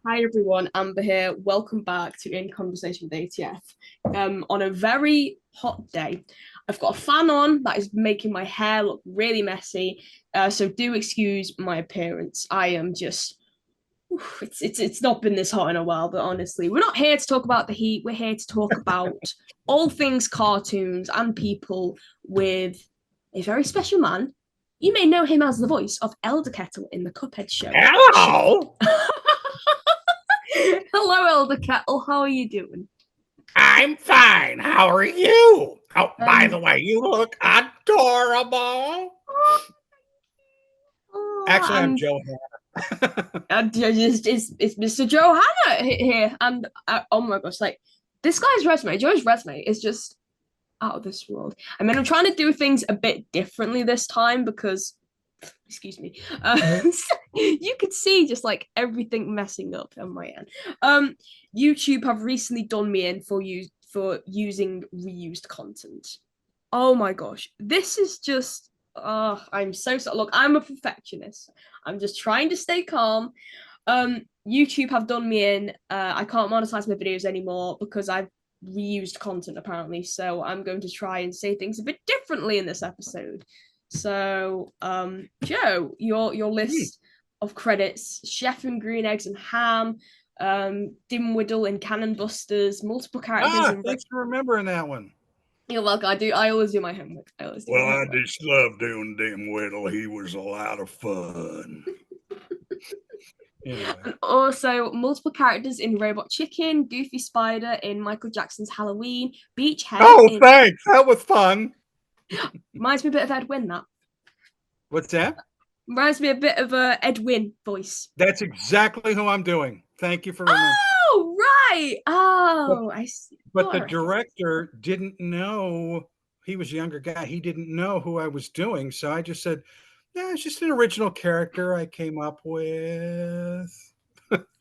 Hi everyone, Amber here. Welcome back to In Conversation with ATF. On a very hot day, I've got a fan on that is making my hair look really messy. So do excuse my appearance. I am just it's not been this hot in a while, but honestly, we're not here to talk about the heat. We're here to talk about all things cartoons and people with a very special man. You may know him as the voice of Elder Kettle in the Cuphead Show. Hello. Hello, Elder Kettle. How are you doing? I'm fine. How are you? Oh, by Um, the way, you look adorable. oh, Actually, I'm and Joe Hanna. it's Mr. Joe Hanna here, and oh my gosh, like this guy's resume, Joe's resume is just out of this world. I mean, I'm trying to do things a bit differently this time because, excuse me, you could see just like everything messing up on my end. YouTube have recently done me in for using reused content. Oh my gosh, this is just. Oh, I'm so sorry. Look, I'm a perfectionist. I'm just trying to stay calm. YouTube have done me in. I can't monetize my videos anymore because I've reused content apparently. So I'm going to try and say things a bit differently in this episode. So, Joe, your Hmm. list of credits: Chef and Green Eggs and Ham, Dimwiddle and Cannon Busters, multiple characters in. Thanks for remembering that one. You're welcome. I do. I always do my homework. I always do Well, my I homework. just love doing Dimwiddle. He was a lot of fun. Anyway. And also multiple characters in Robot Chicken, Goofy Spider in Michael Jackson's Halloween, Beachhead Oh, in thanks. That was fun. reminds me a bit of Edwin. That What's that? reminds me a bit of a Edwin voice. That's exactly who I'm doing. Thank you for remembering. Oh right. But, Oh, I see. but Oh, I the recognize. director didn't know. He was a younger guy. He didn't know who I was doing. So I just said, yeah, it's just an original character I came up with.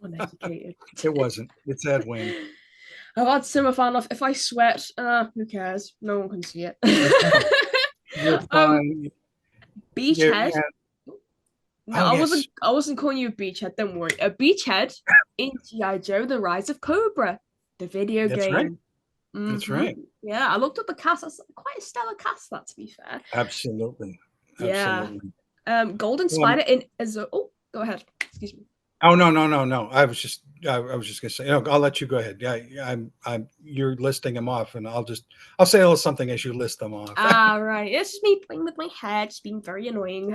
Uneducated. It wasn't. It's Edwin. I've had similar fan off. If I sweat, who cares? No one can see it. No, you're um, fine. Beachhead. Yeah. No, Oh, I yes. wasn't. I wasn't calling you a beachhead. Don't worry. A beachhead in GI Joe: The Rise of Cobra, the video That's right. game. That's Mm-hmm. right. Yeah, I looked up the cast. That's quite a stellar cast. That, to be fair. Absolutely. Yeah. Absolutely. Golden Um, Spider in Azure. Oh, go ahead. Excuse me. oh, no, no, no, no. I was just going to say, I'll let you go ahead. Yeah. You're listing them off and I'll say a little something as you list them off. Ah, right. It's just me playing with my hair, just being very annoying.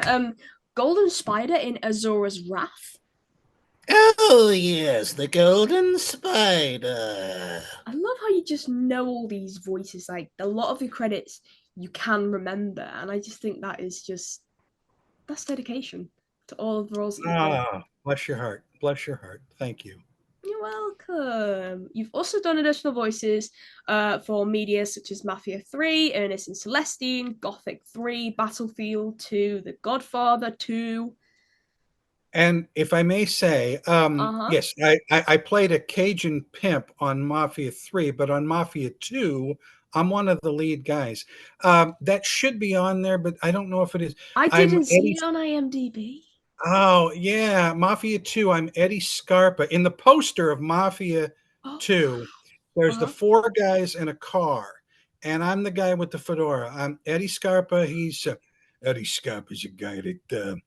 Golden Spider in Azura's Wrath. Oh, yes. The Golden Spider. I love how you just know all these voices. Like a lot of the credits you can remember, and I just think that is just that's dedication to all of the roles that you've done. Ah, bless your heart. Bless your heart. Thank you. You're welcome. You've also done additional voices for media such as Mafia 3, Ernest and Celestine, Gothic 3, Battlefield 2, The Godfather 2. And if I may say, Uh-huh. yes, I played a Cajun pimp on Mafia 3, but on Mafia 2, I'm one of the lead guys. That should be on there, but I don't know if it is. I I'm didn't see Eddie. it on IMDb. Oh, yeah, Mafia 2. I'm Eddie Scarpa. In the poster of Mafia Oh, 2, there's the uh-huh. four guys in a car, and I'm the guy with the fedora. I'm Eddie Scarpa. Eddie Scarpa's a guy that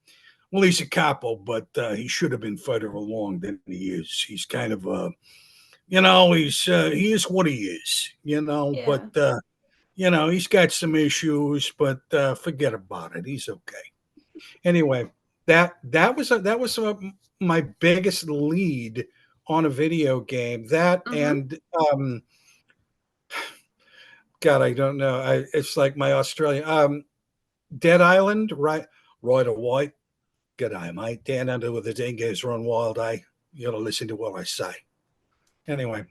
well, he's a capo, but he should have been further along than he is. He's kind of he is what he is, Yeah. but he's got some issues, but forget about it. He's okay. Anyway, that was my biggest lead on a video game. That Mm-hmm. and God, I don't know. It's like my Australian Dead Island, right? Roy to White. G'day, mate. Down under where the dingoes run wild, eh? You gotta listen to what I say. Anyway,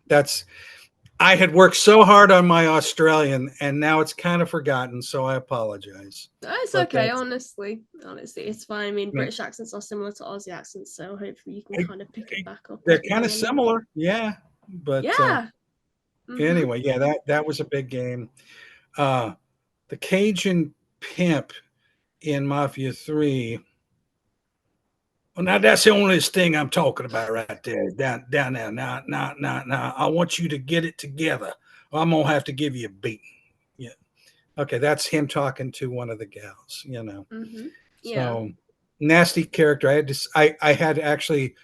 I had worked so hard on my Australian and now it's kind of forgotten, so I apologize. It's But okay, that's honestly. Honestly, it's fine. I mean, British accents are similar to Aussie accents, so hopefully you can kind of pick it back up as they're we kind of go along. similar, yeah. But Yeah. Mm-hmm. anyway, yeah, that was a big game. Uh, the Cajun pimp in Mafia 3. Well, now that's the only thing I'm talking about right there. Down there. Now. I want you to get it together. Or I'm gonna have to give you a beating. Yeah. Okay, that's him talking to one of the gals, Yeah. So nasty character. I had actually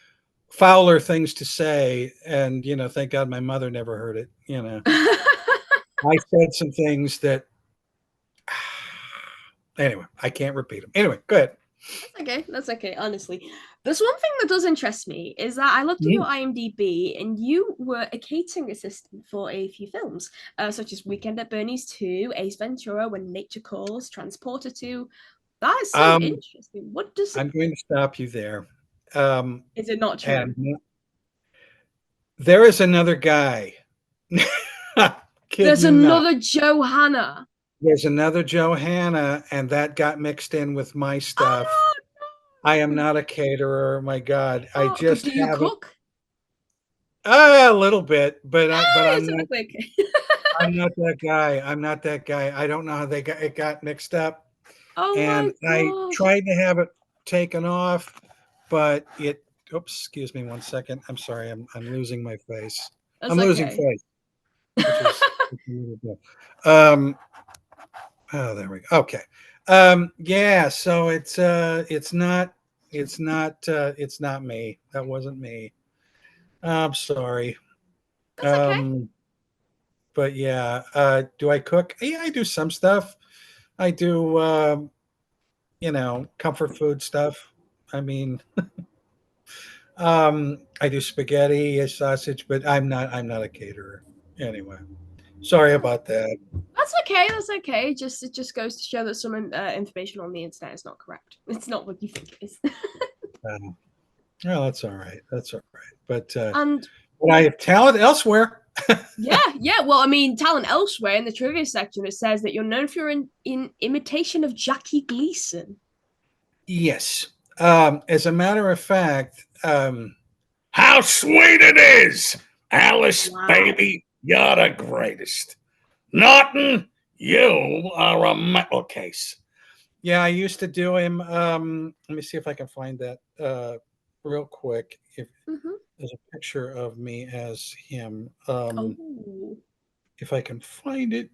fouler things to say, and thank God my mother never heard it. I said some things that anyway, I can't repeat them. Anyway, go ahead. That's okay. That's okay. Honestly, there's one thing that does interest me is that I looked at your Mhm. IMDb and you were a catering assistant for a few films, such as Weekend at Bernie's 2, Ace Ventura, When Nature Calls, Transporter 2. That is so Um, interesting. What does I'm going to stop you there. Um, is it not true? and there is another guy. Kid There's you not. another Joe Hanna. There's another Joe Hanna, and that got mixed in with my stuff. Oh I am no! not a caterer. My God, I Oh, but just do you haven't. cook? A little bit, but It's a quick. I'm not that guy. I'm not that guy. I don't know how it got mixed up, Oh my and I gosh. tried to have it taken off, but it. Oops, excuse me one second. I'm sorry. I'm losing my face. That's I'm losing okay. face, which is um. Oh, there we go. Okay. Yeah. So it's not me. That wasn't me. I'm sorry. That's okay. Um. But yeah, do I cook? Yeah, I do some stuff. I do, comfort food stuff. I mean, I do spaghetti, sausage, but I'm not a caterer. Anyway, sorry about that. That's okay. That's okay. Just it just goes to show that some information on the internet is not correct. It's not what you think it is. Um, well, that's all right. That's all right. And But I have talent elsewhere. yeah. Well, I mean, talent elsewhere in the trivia section it says that you're known for your in imitation of Jackie Gleason. Yes. As a matter of fact, how sweet it is, Alice, Wow. baby, you're the greatest. Norton, you are a metal case. Yeah, I used to do him. Let me see if I can find that real quick. If Mm-hmm. there's a picture of me as him, Oh. if I can find it.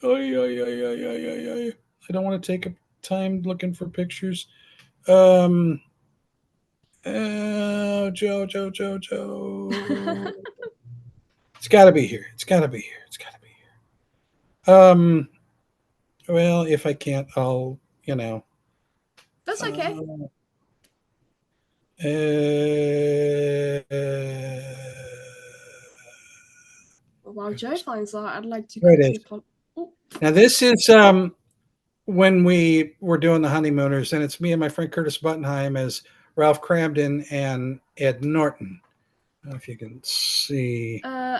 Ay, ay, ay, ay, ay, ay, ay. I don't want to take up time looking for pictures. Um, Joe. It's got to be here. It's got to be here. It's got to be here. Well, if I can't, I'll, you know. That's okay. Uh, While Joe finds that, I'd like to there it is. quickly plug. Oh. Now this is when we were doing the honeymooners, and it's me and my friend Curtis Buttenheim as Ralph Cramden and Ed Norton. I don't know if you can see. Uh.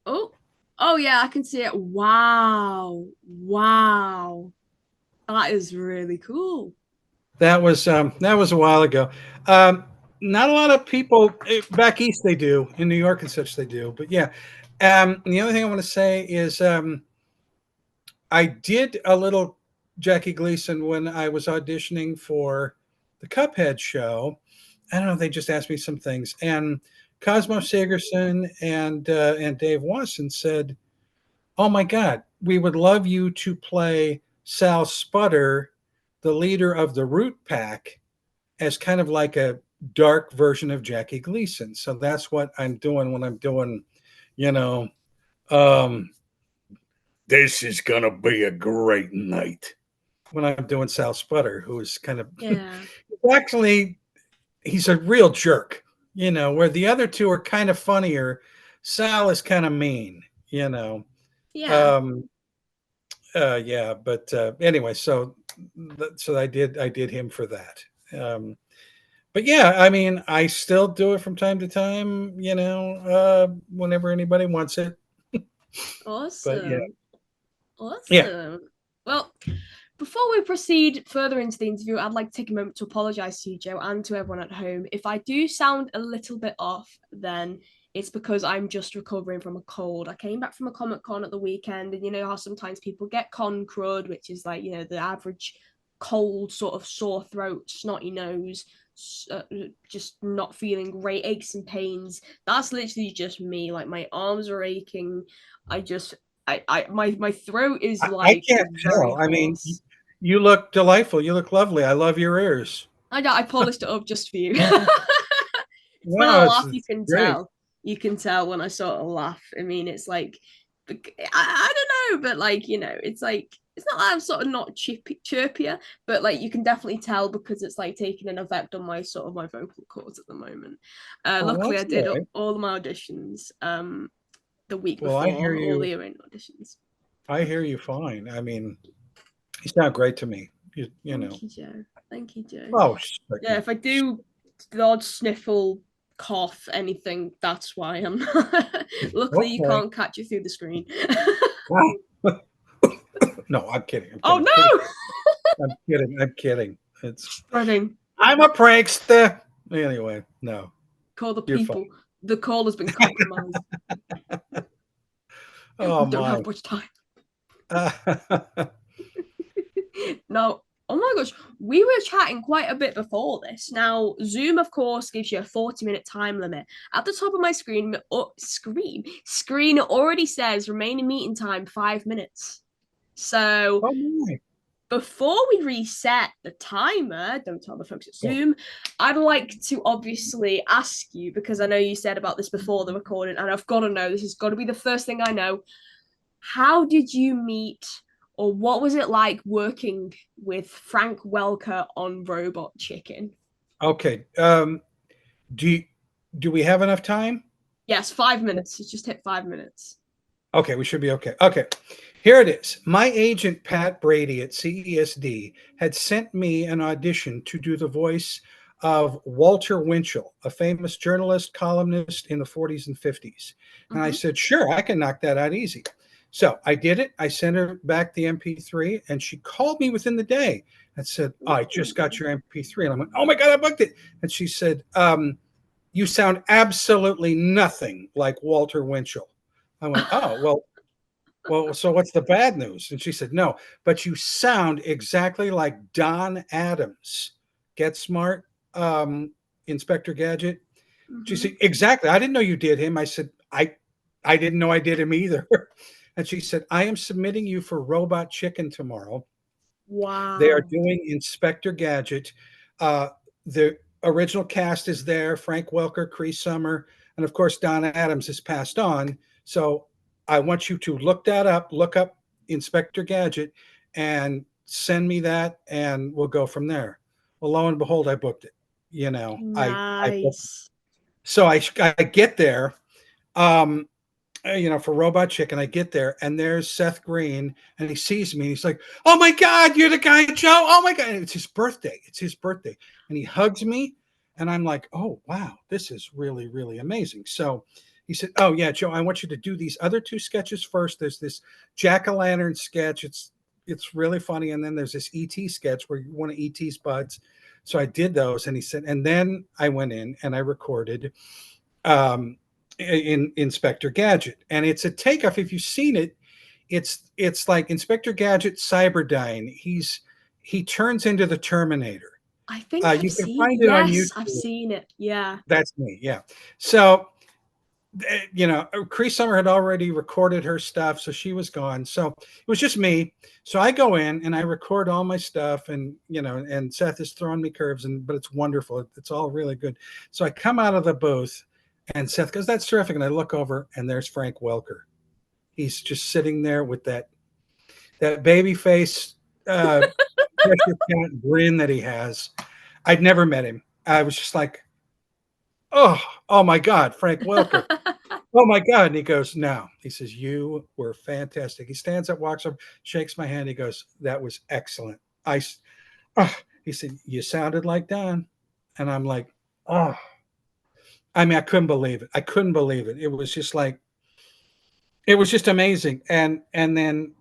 Oh. Oh yeah, I can see it. Wow. Wow. That is really cool. That was a while ago. Um, Not a lot of people back east they do, in New York and such they do, but yeah. The other thing I want to say is I did a little Jackie Gleason when I was auditioning for the Cuphead show. I don't know. They just asked me some things, and Cosmo Sagerson and Dave Wasson said, "Oh my God, we would love you to play Sal Sputter, the leader of the Root Pack, as kind of like a dark version of Jackie Gleason." So that's what I'm doing when I'm doing, you know, um, this is gonna be a great night. When I'm doing Sal Sputter, who is kind of Yeah. actually he's a real jerk, where the other two are kind of funnier. Sal is kind of mean, you know. Yeah. Um, yeah, but anyway, so I did him for that. But yeah, I mean, I still do it from time to time, whenever anybody wants it. But yeah, Awesome. yeah. Awesome. Well, before we proceed further into the interview, I'd like to take a moment to apologize to you, Joe, and to everyone at home. If I do sound a little bit off, then it's because I'm just recovering from a cold. I came back from a Comic Con at the weekend, and you know how sometimes people get con crud, which is like, the average cold, sort of sore throat, snotty nose. just not feeling great, aches and pains. That's literally just me. Like my arms are aching. I just my throat is I like can't very tell. I mean, hoarse. you look delightful. You look lovely. I love your ears. I polished it up just for you. It's when I No, laugh, it's you can great. tell. You can tell when I sort of laugh. I mean, it's like I don't know, but like it's like it's not that I'm sort of not chirpier, but like you can definitely tell because it's like taking an effect on my sort of my vocal cords at the moment. Oh, well, Luckily, I that's did all right. all of my auditions the week Well, before, all the arena auditions. I hear you fine. I mean, you sound great to me. You know. Thank you, Joe. Thank you, Joe. Oh, Yeah, certainly. if I do the odd sniffle, cough, anything, that's why I'm. Luckily, you Okay. can't catch it through the screen. No, I'm kidding. I'm Oh kidding. Kidding. no! I'm kidding. I'm kidding. It's Spreading. I'm a prankster. Anyway, no, Call the you're fine. people. The call has been compromised. Oh We don't my. have much time. Now, oh my gosh, we were chatting quite a bit before this. Now, Zoom, of course, gives you a 40-minute time limit. At the top of my screen already says remaining meeting time 5 minutes. So Oh my. before we reset the timer, don't tell the folks at Oh, Zoom, I'd like to obviously ask you, because I know you said about this before the recording, and I've got to know, this has got to be the first thing I know. How did you meet, or what was it like working with Frank Welker on Robot Chicken? okay. Do you, do we have enough time? Yes, 5 minutes. It's just hit 5 minutes. Okay, we should be okay. Okay, here it is. My agent, Pat Brady at CESD, had sent me an audition to do the voice of Walter Winchell, a famous journalist, columnist in the 40s and 50s. And I Mm-hmm. said, sure, I can knock that out easy. So I did it. I sent her back the MP3, and she called me within the day and said, oh, I just got your MP3. And I'm like, oh my God, I booked it. And she said, you sound absolutely nothing like Walter Winchell. I went, oh, well, so what's the bad news? And she said, no, but you sound exactly like Don Adams. Get Smart, Inspector Gadget. She Mm-hmm. said, exactly. I didn't know you did him. I said, I didn't know I did him either. And she said, I am submitting you for Robot Chicken tomorrow. They are Wow. doing Inspector Gadget. The original cast is there: Frank Welker, Cree Summer, and of course Don Adams has passed on. So I want you to look that up. Look up Inspector Gadget, and send me that, and we'll go from there. Well, lo and behold, I booked it. You know, I booked it. Nice. So I get there. Um, for Robot Chicken, I get there and there's Seth Green and he sees me and he's like, oh my God, you're the guy, Joe. Oh my God. And it's his birthday. It's his birthday. And he hugs me and I'm like, oh, wow, this is really, really amazing. So he said, oh yeah, Joe, I want you to do these other two sketches first. There's this jack-o'-lantern sketch. It's really funny. And then there's this ET sketch where one of ET's buds. So I did those and he said, and then I went in and I recorded in Inspector Gadget, and it's a takeoff. If you've seen it, it's like Inspector Gadget Cyberdyne. He turns into the Terminator. I think I've You can seen. find it on Yes, I've YouTube. seen it. Yeah. That's me. Yeah. So Cree Summer had already recorded her stuff, so she was gone. So it was just me. So I go in and I record all my stuff, and and Seth is throwing me curves, but it's wonderful. It's all really good. So I come out of the booth, and Seth goes, "That's terrific." And I look over, and there's Frank Welker. He's just sitting there with that baby face, pressure cat grin that he has. I'd never met him. I was just like, oh my God, Frank Welker. Oh my God. And he goes, no. He says, you were fantastic. He stands up, walks up, shakes my hand. He goes, that was excellent. He said, you sounded like Don. And I'm like, oh, I mean, I couldn't believe it. I couldn't believe it. It was just like, it was just amazing. And then,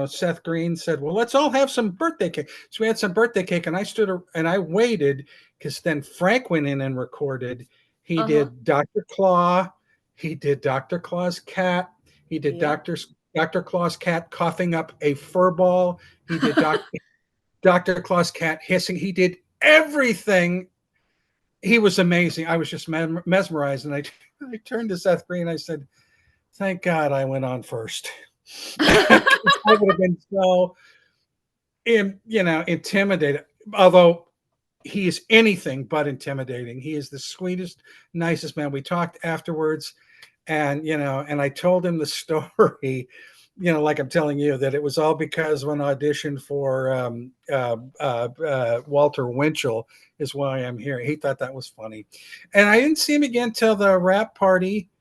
Seth Green said, well, let's all have some birthday cake. So we had some birthday cake and I stood and I waited because then Frank went in and recorded. He Uh-huh. did Dr. Claw. He did Dr. Claw's cat. He did Yep. Dr. Claw's cat coughing up a fur ball. He did Dr. Claw's cat hissing. He did everything he was amazing. I was just mesmerized, and I turned to Seth Green. I said, "Thank God I went on first." I would have been so, intimidated. Although he is anything but intimidating. He is the sweetest, nicest man. We talked afterwards, and I told him the story, like I'm telling you, that it was all because when I auditioned for Walter Winchell is why I'm here. He thought that was funny, and I didn't see him again till the rap party.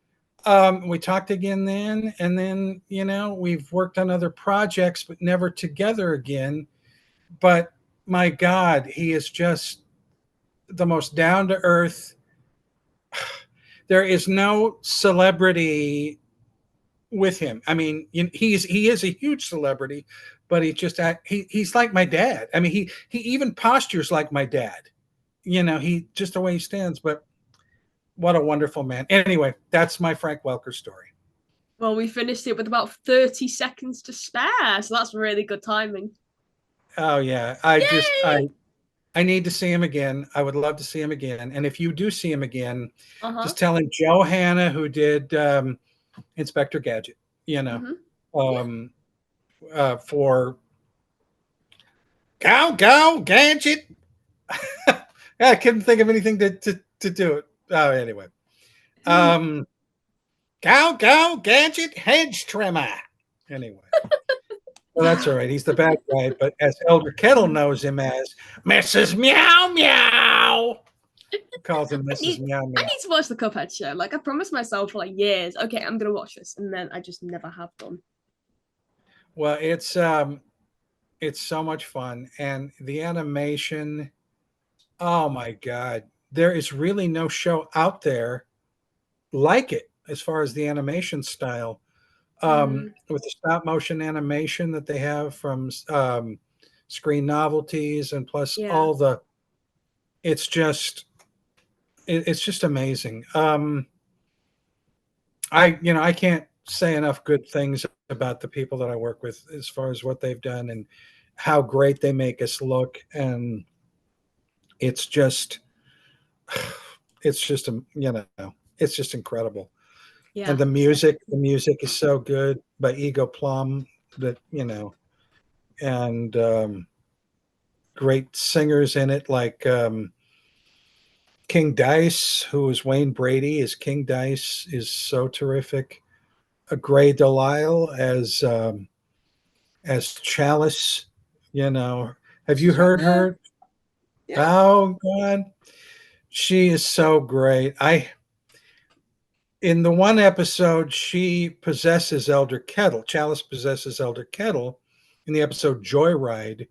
We talked again then, and then we've worked on other projects, but never together again. But my God, he is just the most down to earth. There is no celebrity with him. I mean, he is a huge celebrity, but he's like my dad. I mean, he even postures like my dad. He just the way he stands. But what a wonderful man. Anyway, that's my Frank Welker story. Well, we finished it with about 30 seconds to spare, so that's really good timing. Oh yeah, Yay! I need to see him again. I would love to see him again. And if you do see him again, Uh-huh. just tell him Joe Hanna, who did Inspector Gadget, Mm-hmm. Yeah. um, for go Gadget. I couldn't think of anything to do it. Oh, anyway. Go Gadget hedge trimmer. Anyway. Well, that's all right. He's the bad guy, but as Elder Kettle knows him as Mrs. Meow Meow. He calls him Mrs. Meow I Meow. need to watch the Cuphead Show. Like I promised myself for like years. Okay, I'm gonna watch this, and then I just never have done. Well, it's so much fun, and the animation. Oh my God, there is really no show out there like it as far as the animation style. With the stop motion animation that they have from Screen Novelties, and plus Yeah. all the, it's just it's just amazing. I can't say enough good things about the people that I work with as far as what they've done and how great they make us look, and it's just it's just it's just incredible. And Yeah. the music is so good by Ego Plum, that and great singers in it, like King Dice, who is Wayne Brady as King Dice, is so terrific. A Gray Delisle as Chalice. Have you heard Yeah. her? Yeah. Oh God, she is so great. In the one episode, she possesses Elder Kettle. Chalice possesses Elder Kettle in the episode Joyride.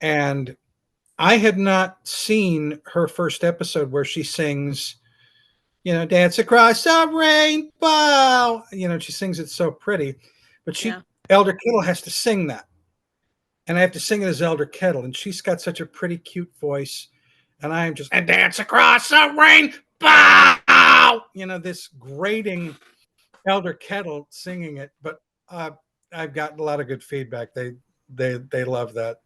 And I had not seen her first episode where she sings, Dance Across the Rainbow. She sings it so pretty. But Yeah. Elder Kettle has to sing that. And I have to sing it as Elder Kettle. And she's got such a pretty, cute voice. And I am just, and dance across the rainbow. This grating Elder Kettle singing it. But I've gotten a lot of good feedback. They love that.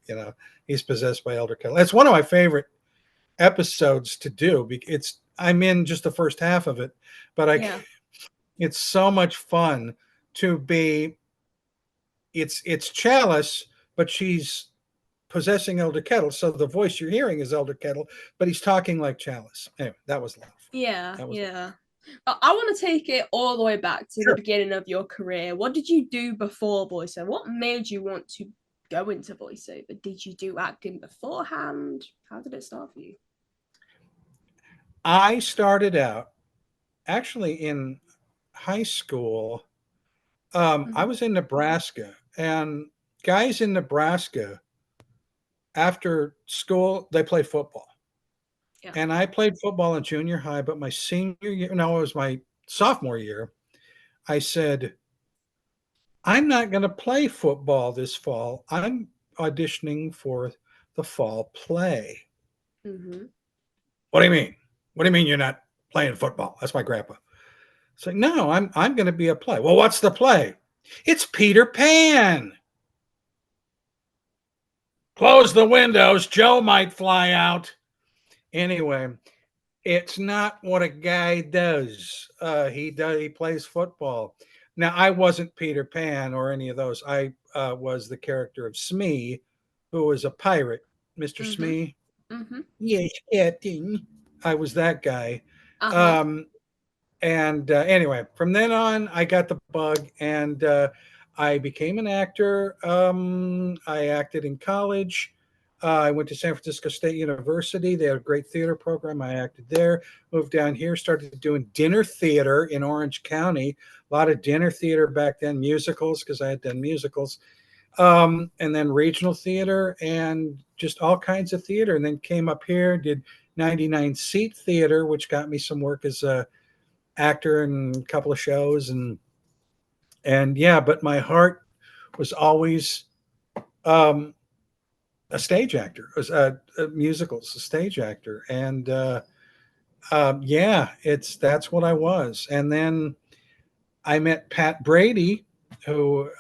He's possessed by Elder Kettle. It's one of my favorite episodes to do. I'm in just the first half of it, but Yeah. it's so much fun to be. It's Chalice, but she's possessing Elder Kettle, so the voice you're hearing is Elder Kettle, but he's talking like Chalice. Anyway, that was love. Yeah. That was Yeah. I want to take it all the way back to the sure. beginning of your career. What did you do before voiceover? What made you want to go into voiceover? Did you do acting beforehand? How did it start for you? I started out actually in high school. I was in Nebraska, and guys in Nebraska after school they play football. Yeah. And I played football in junior high, but my senior year, no, it was my sophomore year. I said, I'm not going to play football this fall. I'm auditioning for the fall play. Mm-hmm. What do you mean? What do you mean you're not playing football? That's my grandpa. It's like, no, I'm going to be a play. Well, what's the play? It's Peter Pan. Close the windows. Joe might fly out. Anyway, It's not what a guy does. He plays football. Now I wasn't Peter Pan or any of those. I was the character of Smee, who was a pirate. Mr. Mm-hmm. Smee. Mm-hmm. Yes, Captain. I was that guy. Uh-huh. Um, and anyway, from then on, I got the bug, and I became an actor. I acted in college. I went to San Francisco State University. They had a great theater program. I acted there. Moved down here, started doing dinner theater in Orange County. A lot of dinner theater back then, musicals, because I had done musicals. And then regional theater and just all kinds of theater. And then came up here, did 99 seat theater, which got me some work as a actor in a couple of shows. And yeah, but my heart was always um, a stage actor, was a musicals, a stage actor. And yeah, that's what I was. And then I met Pat Brady, who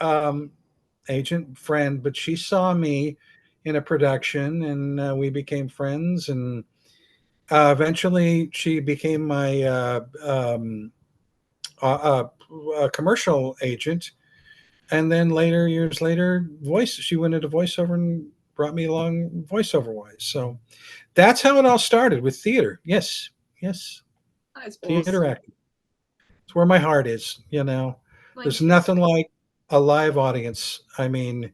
agent friend, but she saw me in a production, and we became friends. And eventually, she became my commercial agent. And then later, years later, she went into voiceover and brought me along voiceover wise. So that's how it all started with theater. Yes, yes, That's theater awesome. acting. It's where my heart is. There's Thank you. nothing like a live audience. I mean,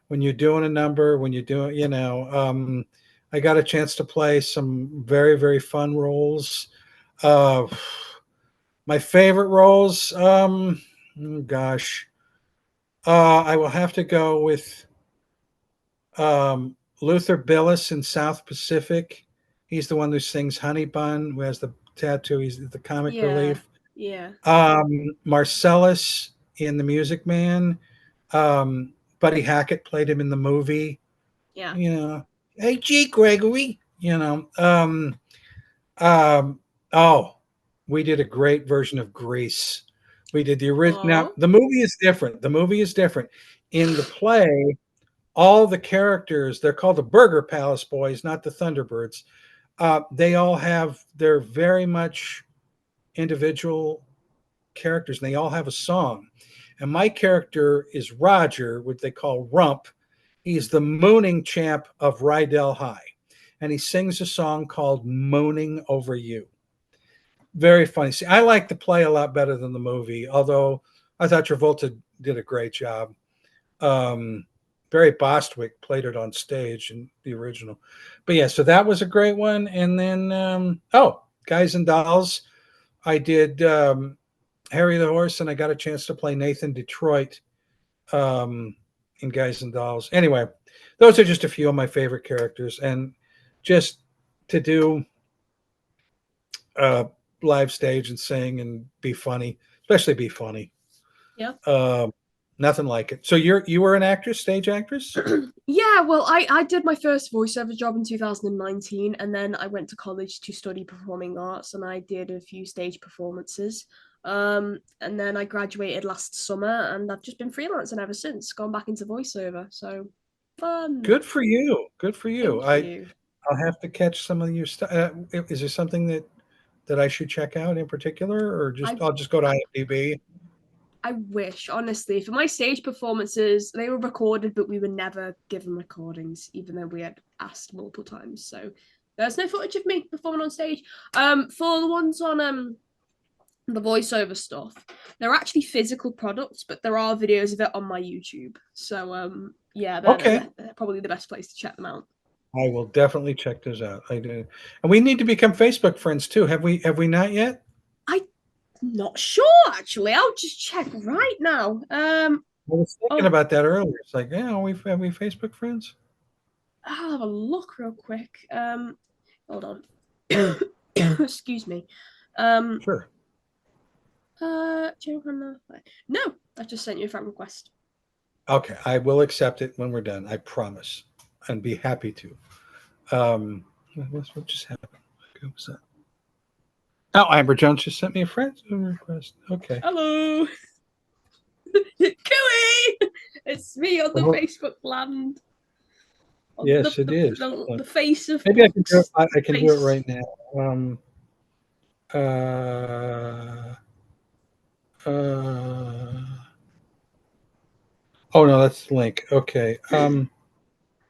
when you're doing a number, when you're doing, I got a chance to play some very, very fun roles. Uh, my favorite roles, gosh, I will have to go with Luther Billis in South Pacific. He's the one who sings Honey Bun, who has the tattoo. He's the comic Yeah. relief. Yeah. Marcellus in The Music Man. Buddy Hackett played him in the movie. Yeah. You know, hey, G. Gregory. Um, oh, we did a great version of Grease. We did the original. Now, Oh. the movie is different. The movie is different. In the play, all the characters, they're called the Burger Palace Boys, not the Thunderbirds. They all have, they're very much individual characters, and they all have a song. And my character is Roger, what they call Rump. He's the mooning champ of Rydell High. And he sings a song called Mooning Over You. Very funny. See, I like the play a lot better than the movie, although I thought Travolta did a great job. Um, Barry Bostwick played it on stage in the original. But yeah, so that was a great one. And then, Guys and Dolls. I did Harry the Horse, and I got a chance to play Nathan Detroit in Guys and Dolls. Anyway, those are just a few of my favorite characters. And just to do uh, live stage and sing and be funny, especially be funny. Yeah. Um, Nothing like it. So you were an actress, stage actress? Yeah, well, I did my first voiceover job in 2019, and then I went to college to study performing arts, and I did a few stage performances. And then I graduated last summer, and I've just been freelancing ever since, gone back into voiceover. So fun. Good for you. Good for you. Thank you. I'll have to catch some of your stuff. Is there something that I should check out in particular, or I I'll just go to IMDb? I wish, honestly, for my stage performances, they were recorded, but we were never given recordings, even though we had asked multiple times. So there's no footage of me performing on stage. For the ones on the voiceover stuff, they're actually physical products, but there are videos of it on my YouTube. So yeah, Okay, they're probably the best place to check them out. I will definitely check those out. I do, and we need to become Facebook friends too. Have we? Have we not yet? I'm not sure actually. I'll just check right now. I was thinking Oh, about that earlier. It's like, yeah, have we Facebook friends? I'll have a look real quick. Hold on. Excuse me. Um, Sure. Joe Hanna. No, I just sent you a friend request. Okay, I will accept it when we're done. I promise, and be happy to. What just happened? What was that? Oh, Amber Jones just sent me a friend request. Okay. Hello, Cooey. It's me on the Well, Facebook land. yes, it is. The face of Maybe I can do it. books. I can do it Face. right now. Uh, uh, oh no, that's the link. Okay.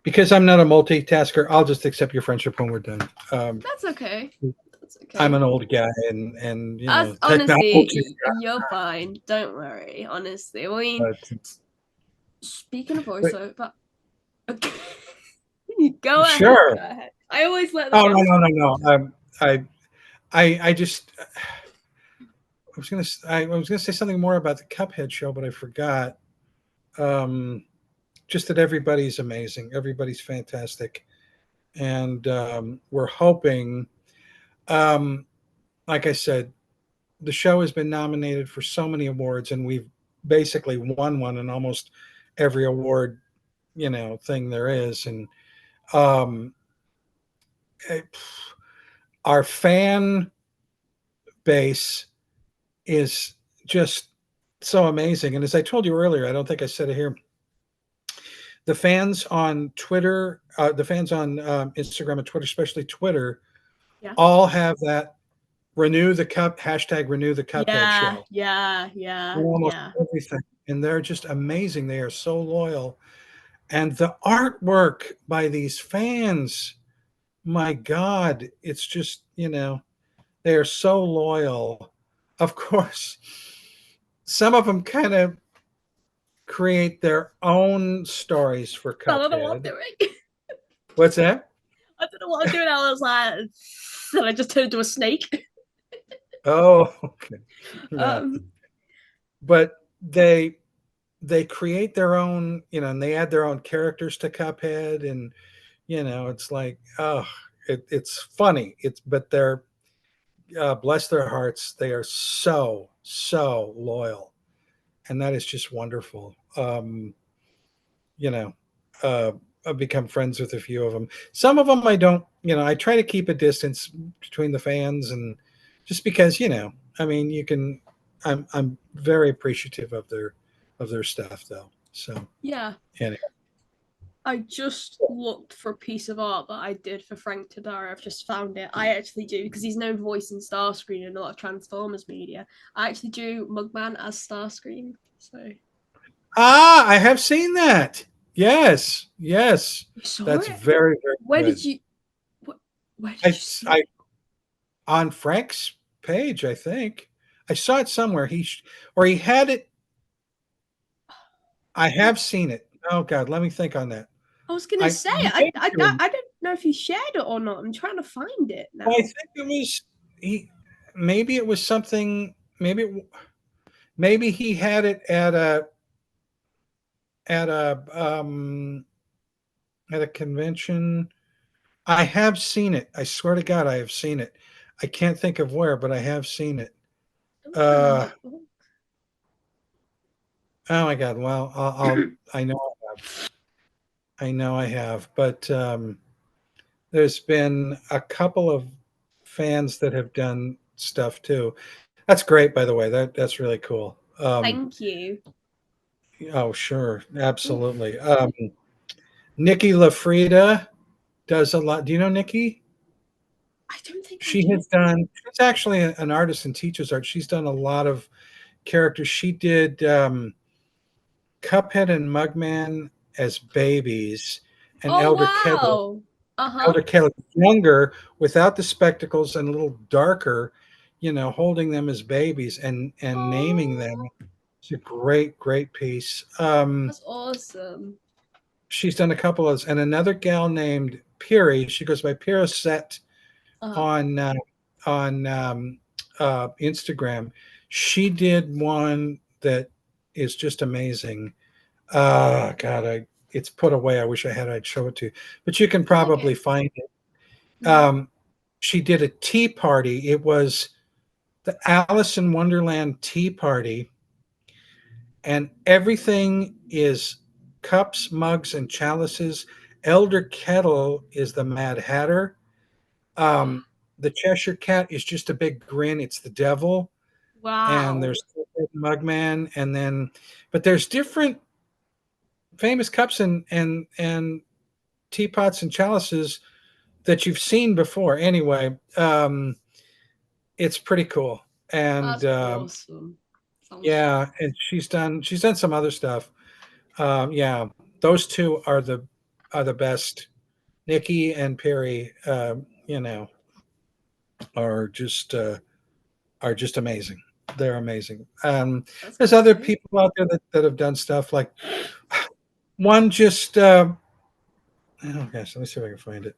Because I'm not a multitasker, I'll just accept your friendship when we're done. That's okay. That's I'm okay. an old guy, and As honestly, technology. you're fine. Don't worry. Honestly, I mean, But, speaking of but voiceover, go ahead. sure. Go ahead. I always let the Oh no guests no finish. no no. I just I was gonna say something more about the Cuphead show, but I forgot. Um, just that everybody's amazing. Everybody's fantastic, and we're hoping. Um, like I said, the show has been nominated for so many awards, and we've basically won one in almost every award, thing there is. And um, it, our fan base is just so amazing. And as I told you earlier, I don't think I said it here. The fans on Twitter, the fans on Instagram and Twitter, especially Twitter, Yeah. all have that renew the cup hashtag renew the Cuphead Yeah. show. Yeah. Yeah. Almost Yeah. everything. And they're just amazing. They are so loyal. And the artwork by these fans, my God, it's just, they are so loyal. Of course, some of them kind of create their own stories for I don't know what I'm Cuphead. doing. What's that? I don't know what I'm doing. I was like, and I just turned into a snake. Oh, okay. No. Um, But they create their own, and they add their own characters to Cuphead, and it's like, oh, it's funny. But they're bless their hearts, they are so loyal, and that is just wonderful. You know, I've become friends with a few of them. Some of them I don't. I try to keep a distance between the fans, and just because I mean, you can. I'm very appreciative of their stuff, though. So yeah. anyway. I just looked for a piece of art that I did for Frank Tadara. I've just found it. I actually do, because he's known voice in Starscream and a lot of Transformers media. I actually drew Mugman as Starscream. So I have seen that. Yes, yes, you saw that's it? very very Where did good. you where did you I see I it? on Frank's page, I think I saw it somewhere. Or he had it. I have seen it. Oh God, let me think on that. I was gonna I say maybe I don't know if you shared it or not. I'm trying to find it well, I now. think it was he. Maybe it was something. Maybe he had it at a um at a convention. I have seen it. I swear to God, I have seen it. I can't think of where, but I have seen it. I'm trying to Uh, look. oh my God. Well, I know I have. I know I have. But there's been a couple of fans that have done stuff too. That's great, by the way. That's really cool. Thank you. Oh, sure, Oof. absolutely. Nikki LaFrida does a lot. Do you know Nikki? I don't think I She do. has done. She's actually an artist and teaches art. She's done a lot of characters. She did Cuphead and Mugman as babies, and Oh Elder Kettle. wow. Uh-huh. Elder Kettle younger, without the spectacles and a little darker, holding them as babies and naming them. Oh, It's a great piece. that's awesome. She's done a couple of, and another gal named Piri. She goes by Pirosette Uh-huh. on Instagram. She did one that is just amazing. God, it's put away. I wish I had. I'd show it to you, but you can That's probably okay. find it. Mhm. She did a tea party. It was the Alice in Wonderland tea party, and everything is cups, mugs, and chalices. Elder Kettle is the Mad Hatter. Um, the Cheshire Cat is just a big grin. It's the devil. And Wow. there's Mugman, and then, but there's different famous cups and teapots and chalices that you've seen before. Anyway, it's pretty cool. And That's awesome. Sounds yeah, and she's done some other stuff. Yeah, those two are the best. Nikki and Perry, are just uh, are just amazing. They're amazing. that's There's good to other hear. people out there that have done stuff like one just. Oh gosh, let me see if I can find it.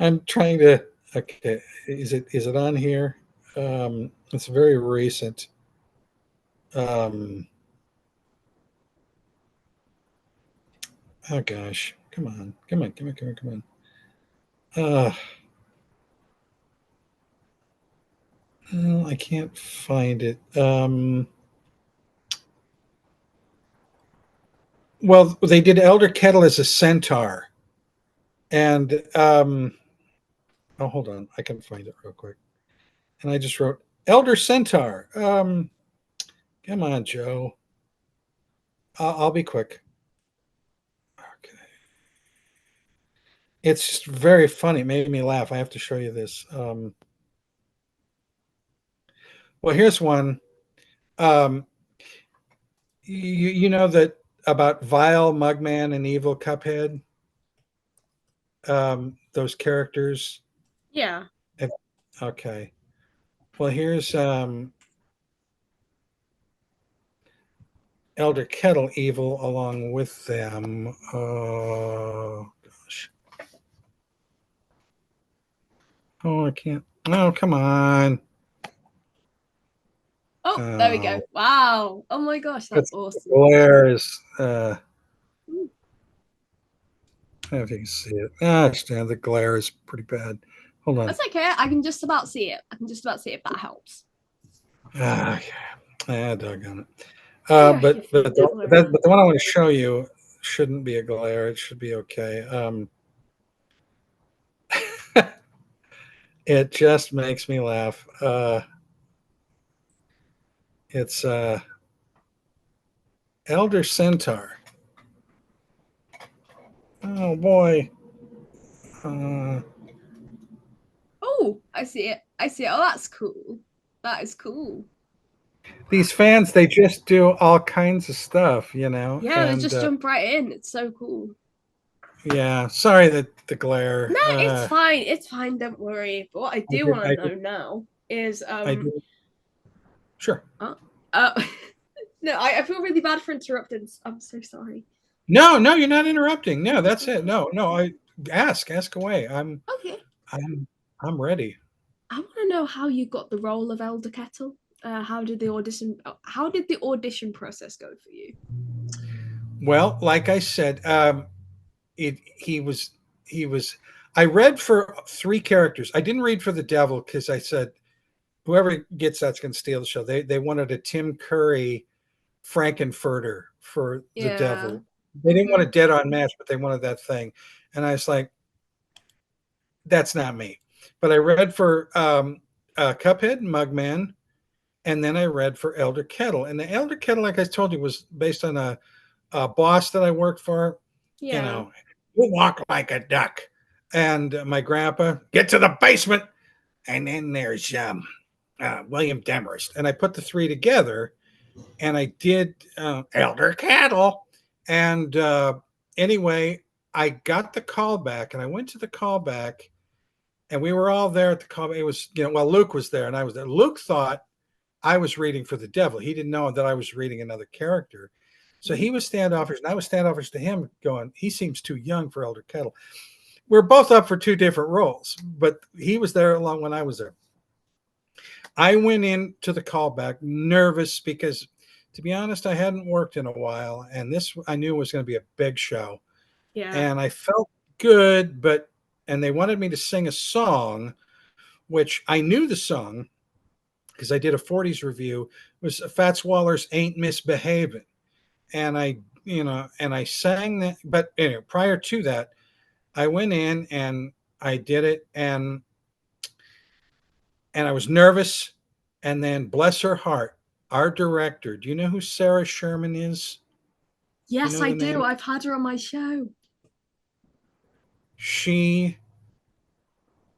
I'm trying to. Okay, is it on here? It's very recent. Um, oh gosh, come on, come on, come on, come on, come on. Well, I can't find it. Well, they did Elder Kettle as a centaur, and oh, hold on, I can find it real quick. And I just wrote Elder Centaur. Come on, Joe. I'll be quick. Okay. It's just very funny. It made me laugh. I have to show you this. Well, here's one. Um, you know that about Vile, Mugman, and Evil Cuphead. Those characters. Yeah. Okay. Well, here's Elder Kettle Evil along with them. Oh gosh. Oh, I can't. Oh, come on. Oh, there we go. Oh, Wow. Oh my gosh, that's that's awesome. glare is. Ooh. I don't know if you can see it. Ah, the glare is pretty bad. Hold on. That's okay. I can just about see it. I can just about see it if that helps. Ah, yeah. Doggone it. Yeah, But if but you the, devil but around. the one I want to show you shouldn't be a glare. It should be okay. It just makes me laugh. It's Elder Centaur. Oh boy. Uh, Oh, I see it. I see it. Oh, that's cool. That is cool. these fans, they just do all kinds of stuff, Yeah, they and just jump right in. It's so cool. yeah. Sorry that the glare. No, it's fine. It's fine. Don't worry. But what I I do did. want I to did. know now is I did. Sure. uh, uh no, I feel really bad for interrupting. I'm so sorry. No, no, you're not interrupting. No, that's it. Okay. No, no. I ask away. Okay. I'm, I'm ready. I want to know how you got the role of Elder Kettle. How did the audition? How did the audition process go for you? Well, like I said, he was, he was. I read for three characters. I didn't read for the devil because I said whoever gets that's going to steal the show. They wanted a Tim Curry Frankenfurter for the Yeah. devil. They didn't want Mm-hmm. a dead on match, but they wanted that thing. And I was like, that's not me. But I read for Cuphead, Mugman, and then I read for Elder Kettle. And the Elder Kettle, like I told you, was based on a boss that I worked for. You Yeah. know, you walk like a duck. And my grandpa, get to the basement. And then there's William Demarest. And I put the three together and I did Elder Kettle. And anyway, I got the call back and I went to the call back and we were all there at the call. It was, well, Luke was there and I was there. Luke thought I was reading for the devil. He didn't know that I was reading another character. So he was standoffish and I was standoffish to him going, he seems too young for Elder Kettle. We're both up for two different roles, but he was there along when I was there. I went into the callback nervous because, to be honest, I hadn't worked in a while, and this I knew was going to be a big show, Yeah. and I felt good, and they wanted me to sing a song, which I knew the song because I did a '40s review. It was Fats Waller's "Ain't Misbehaving," and I sang that. But anyway, prior to that, I went in and I did it, and I was nervous. And then, bless her heart, our director. Do you know who Sarah Sherman is? Do you Yes, know I the do. name? I've had her on my show. She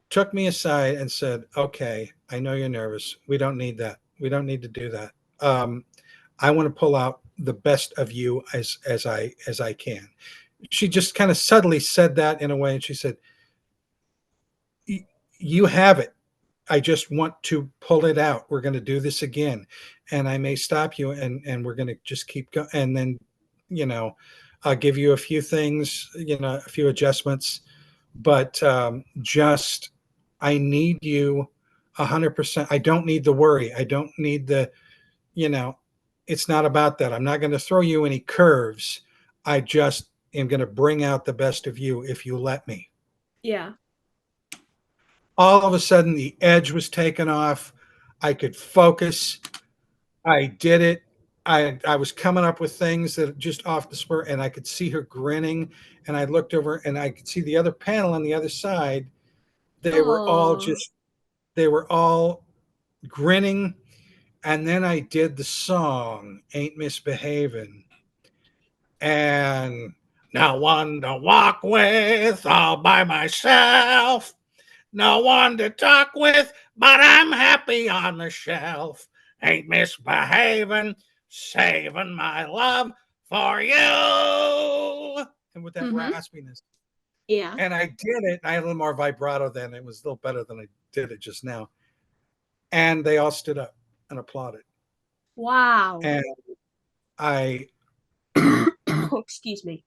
took me aside and said, "Okay, I know you're nervous. We don't need that. We don't need to do that. I want to pull out the best of you as I can." She just kind of subtly said that in a way, and she said, "You have it. I just want to pull it out. We're going to do this again, and I may stop you, and we're going to just keep going, and then, you know, I'll give you a few things, a few adjustments, but just I need you 100%. I don't need the worry. I don't need the, you know, it's not about that. I'm not going to throw you any curves. I just am going to bring out the best of you if you let me." Yeah. All of a sudden, the edge was taken off. I could focus. I did it. I was coming up with things that just off the spur, and I could see her grinning. And I looked over, and I could see the other panel on the other side. They were all Oh. they were all grinning. And then I did the song, Ain't Misbehaving. And no one to walk with all by myself. No one to talk with, but I'm happy on the shelf. Ain't misbehaving, saving my love for you. And with that raspiness. Yeah. And I did it. I had a little more vibrato then. It was a little better than I did it just now. And they all stood up and applauded. Wow. And I Oh, excuse me.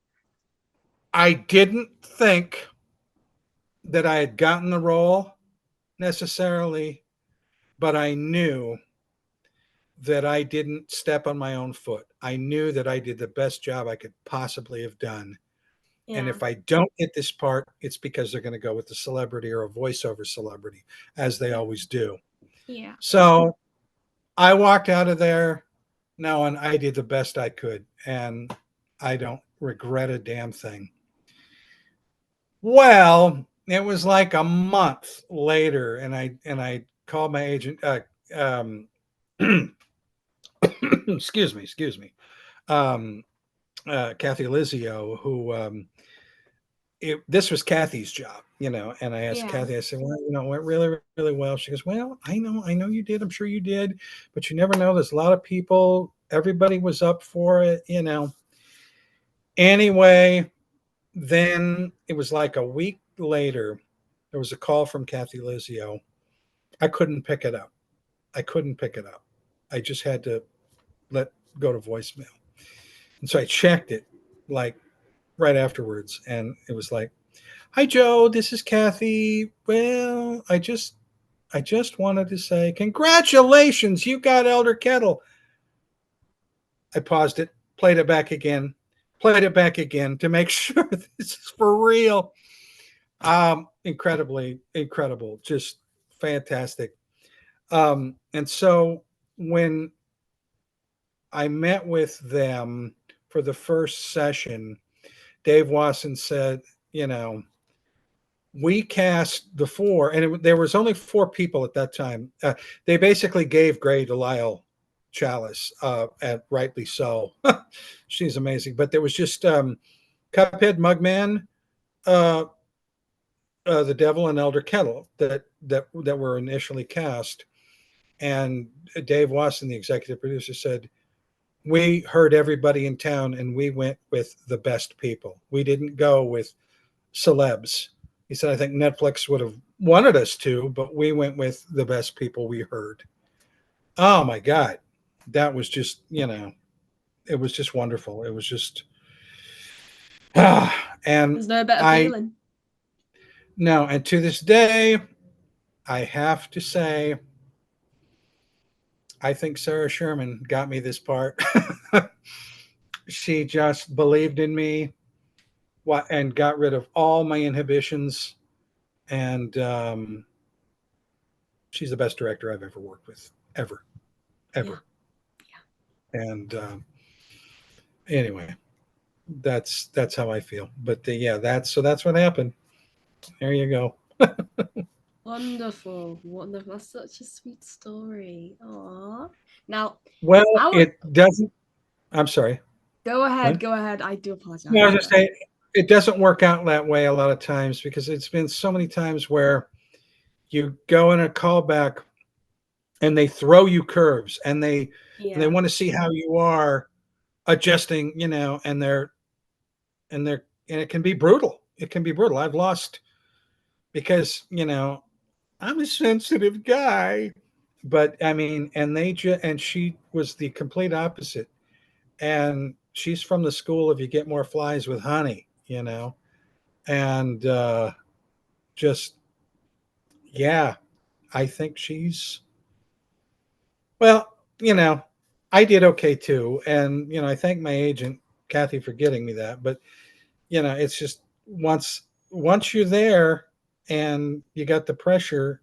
I didn't think that I had gotten the role necessarily, but I knew that I didn't step on my own foot. I knew that I did the best job I could possibly have done. Yeah. And if I don't get this part, it's because they're going to go with a celebrity or a voiceover celebrity, as they always do. Yeah. So I walked out of there knowing I did the best I could, and I don't regret a damn thing. Well, it was like a month later, and I called my agent. Excuse me. Um, Kathy Lizio, who this was Kathy's job, and I asked Yeah. Kathy, I said, well, it went really, really well. She goes, well, I know you did. I'm sure you did, but you never know. There's a lot of people. Everybody was up for it. Anyway, then it was like a week later. There was a call from Kathy Lizio. I couldn't pick it up. I just had to let go to voicemail. And so I checked it like right afterwards, and it was like, "Hi Joe, this is Kathy. Well, I just wanted to say congratulations, you got Elder Kettle." I paused it, played it back again to make sure this is for real. Incredibly incredible, just fantastic. And so when I met with them for the first session, Dave Wasson said, we cast the four, and there was only four people at that time. They basically gave Gray to Lyle Chalice, and rightly so. She's amazing. But there was just Cuphead, Mugman, uh, the Devil, and Elder Kettle that were initially cast. And Dave Wasson, the executive producer, said, we heard everybody in town and we went with the best people. We didn't go with celebs. He said, I think Netflix would have wanted us to, but we went with the best people we heard. Oh my God. That was just, it was just wonderful. It was just, and There's no better feeling. No, and to this day, I have to say, I think Sarah Sherman got me this part. She just believed in me and got rid of all my inhibitions. And she's the best director I've ever worked with, ever. Yeah. And anyway, that's how I feel. But that's what happened. There you go. Wonderful. That's such a sweet story. Aww. Now, well, it doesn't. I'm sorry. Go ahead. Go ahead. I do apologize. No, I was just saying, it doesn't work out that way a lot of times, because it's been so many times where you go in a callback and they throw you curves and they Yeah. want to see how you are adjusting, and it can be brutal. It can be brutal. I've lost because, I'm a sensitive guy, but I mean, and she was the complete opposite. And she's from the school of you get more flies with honey, and just, yeah, I think she's, well, I did okay too. And, I thank my agent, Kathy, for getting me that. But, it's just once you're there and you got the pressure,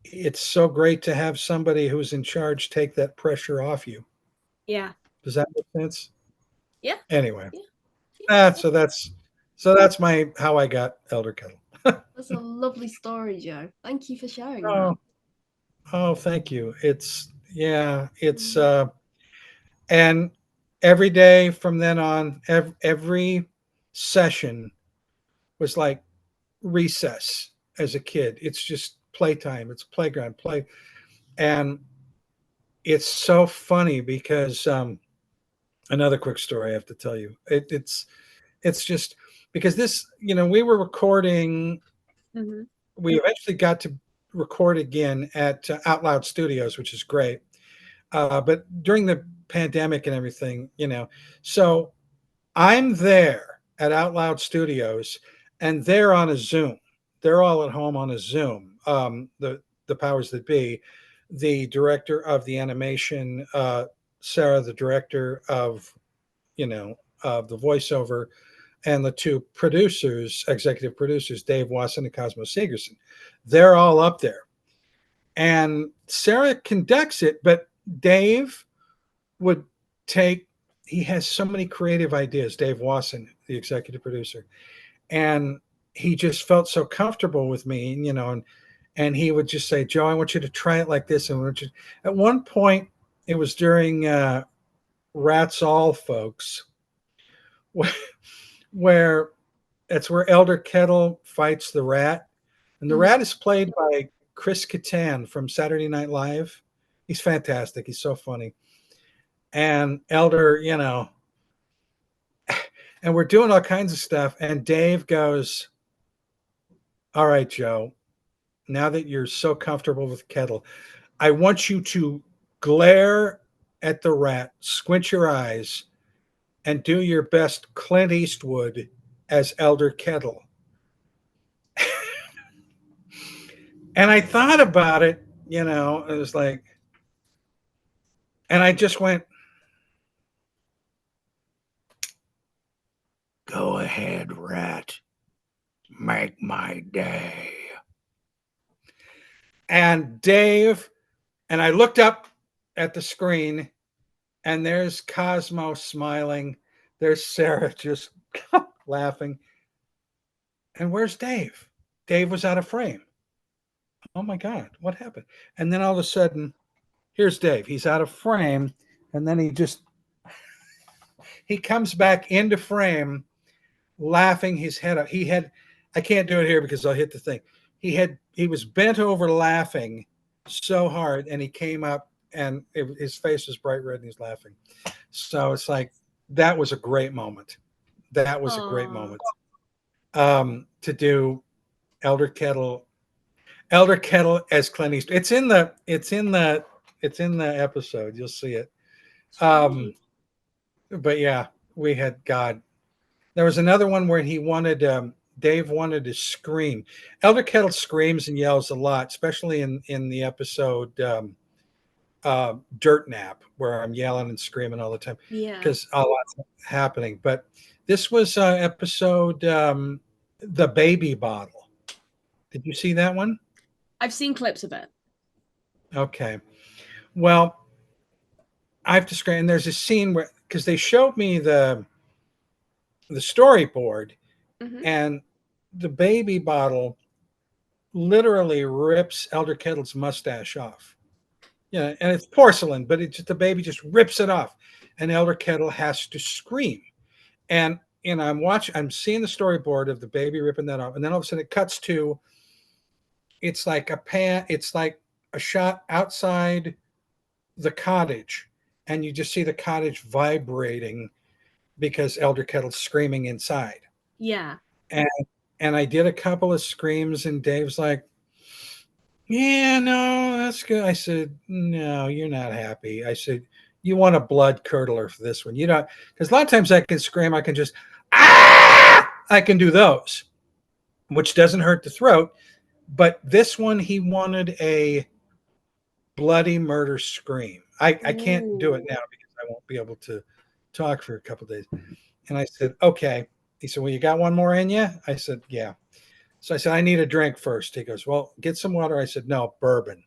it's so great to have somebody who's in charge take that pressure off you. Yeah. Does that make sense? Yeah. Anyway, Yeah. ah, Yeah. so that's my how I got Elder Kettle. That's a lovely story, Joe. Thank you for sharing that. Oh, oh, thank you. It's yeah, it's Mm. and every day from then on, every session was like recess as a kid. It's just playtime. It's playground play, and it's so funny because another quick story I have to tell you. It's just because this, we were recording. Mm-hmm. We eventually got to record again at Out Loud Studios, which is great. But during the pandemic and everything, so I'm there at Out Loud Studios, and they're on a Zoom. They're all at home on a Zoom. The powers that be, the director of the animation, Sarah, the director of the voiceover, and the two producers, executive producers, Dave Wasson and Cosmo Segerson. They're all up there, and Sarah conducts it, but Dave would take. He has so many creative ideas. Dave Wasson, the executive producer, and he just felt so comfortable with me, and he would just say, "Joe, I want you to try it like this." And at one point, it was during Rats All, folks, where it's where Elder Kettle fights the rat, and the Mm-hmm. rat is played by Chris Kattan from Saturday Night Live. He's fantastic. He's so funny. And Elder, and we're doing all kinds of stuff. And Dave goes, "All right, Joe, now that you're so comfortable with Kettle, I want you to glare at the rat, squint your eyes, and do your best Clint Eastwood as Elder Kettle." And I thought about it, it was like, and I just went, "Go ahead, rat. Make my day." And Dave, and I looked up at the screen, and there's Cosmo smiling. There's Sarah just laughing. And where's Dave? Dave was out of frame. Oh my God, what happened? And then all of a sudden, here's Dave. He's out of frame. And then he comes back into frame, laughing his head up. I can't do it here because I'll hit the thing. He was bent over laughing so hard, and he came up, and his face was bright red, and he's laughing. So it's like, that was a great moment. That was a great Aw. moment. To do Elder Kettle, Elder Kettle as Clint Eastwood. It's in the episode. You'll see it. Sweet. But yeah, we had God. There was another one where Dave wanted to scream. Elder Kettle screams and yells a lot, especially in the episode Dirt Nap, where I'm yelling and screaming all the time Yeah. because a lot's happening. But this was episode The Baby Bottle. Did you see that one? I've seen clips of it. Okay. Well, I have to scream. And there's a scene where, because they showed me the storyboard, Mm-hmm. and the baby bottle literally rips Elder Kettle's mustache off. And it's porcelain, but the baby just rips it off, and Elder Kettle has to scream. And I'm seeing the storyboard of the baby ripping that off, and then all of a sudden it cuts to it's like it's like a shot outside the cottage, and you just see the cottage vibrating because Elder Kettle's screaming inside. Yeah. And I did a couple of screams, and Dave's like, "Yeah, no, that's good." I said, "No, you're not happy." I said, "You want a blood curdler for this one? You know, because a lot of times I can scream, I can just ah, I can do those, which doesn't hurt the throat. But this one, he wanted a bloody murder scream. I can't do it Ooh. now because I won't be able to talk for a couple of days." And I said, "Okay." He said, "Well, you got one more in you?" I said, "Yeah." So I said, "I need a drink first." He goes, "Well, get some water." I said, "No, bourbon."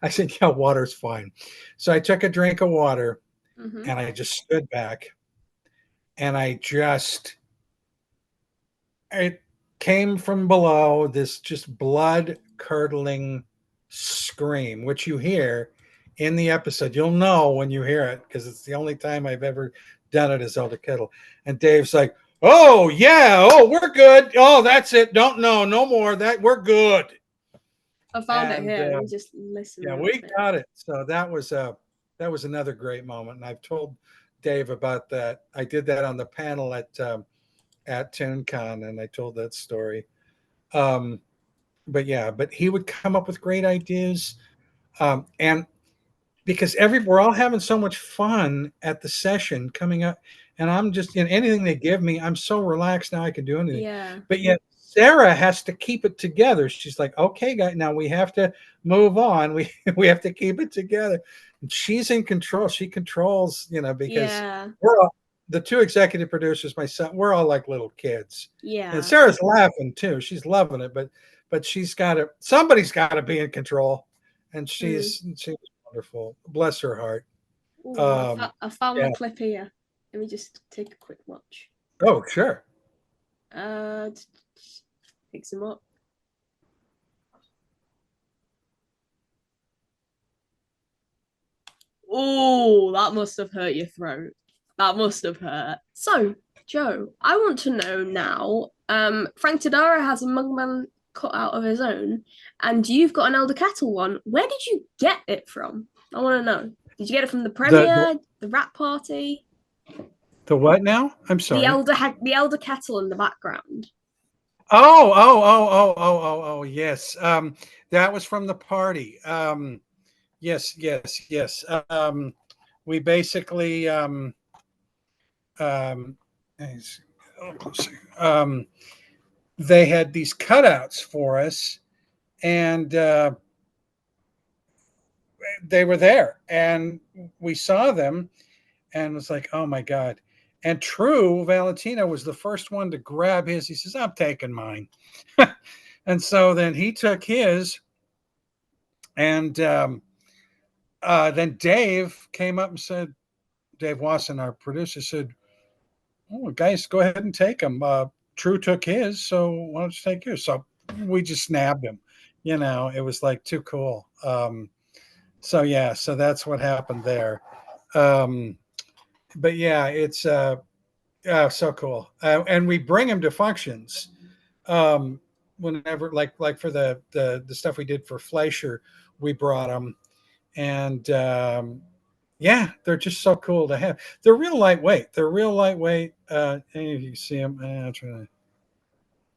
I said, "Yeah, water's fine." So I took a drink of water Mm-hmm. and I just stood back and it came from below this just blood curdling scream, which you hear in the episode. You'll know when you hear it because it's the only time I've ever done it as Elder Kettle. And Dave's like, "Oh, yeah. Oh, we're good. Oh, that's it. Don't know. No more. That we're good." I found it And here. Let me just listen yeah, real we quick. got it. So that was another great moment. And I've told Dave about that. I did that on the panel at ToonCon, and I told that story. Um, but yeah, but he would come up with great ideas, and because we're all having so much fun at the session coming up, and I'm just in anything they give me, I'm so relaxed now I can do anything. Yeah. But yet Sarah has to keep it together. She's like, "Okay, guys, now we have to move on. We we have to keep it together." And she's in control. She controls, because Yeah. we're all, the two executive producers, my son, we're all like little kids. And Yeah. Sarah's laughing too. She's loving it, but somebody's got to be in control. And Mm. she's wonderful. Bless her heart. Ooh, Um, I found yeah. the clip here. Let me just take a quick watch. Oh, sure. Uh, Fix them up. Oh, that must have hurt your throat. That must have hurt. So, Joe, I want to know now. Frank Tadara has a Mugman cut out of his own, and you've got an Elder Kettle one. Where did you get it from? I want to know. Did you get it from the The premiere, the rap party, the what now? I'm sorry. the Elder Kettle in the background? Oh, yes. That was from the party. Yes, yes, yes. We basically um, um, they had these cutouts for us, and they were there, and we saw them, and was like, "Oh my god!" And True Valentino was the first one to grab his. He says, "I'm taking mine," and so then he took his, and then Dave came up and said, Dave Wasson, our producer, said, "Oh, guys, go ahead and take him. True took his, so why don't you take yours?" So we just snabbed him. It was like too cool. So yeah, so that's what happened there. Um, but yeah, it's so cool, and we bring him to functions. Whenever, like for the stuff we did for Fleischer, we brought him, and yeah, they're just so cool to have. They're real lightweight. Any of you see them?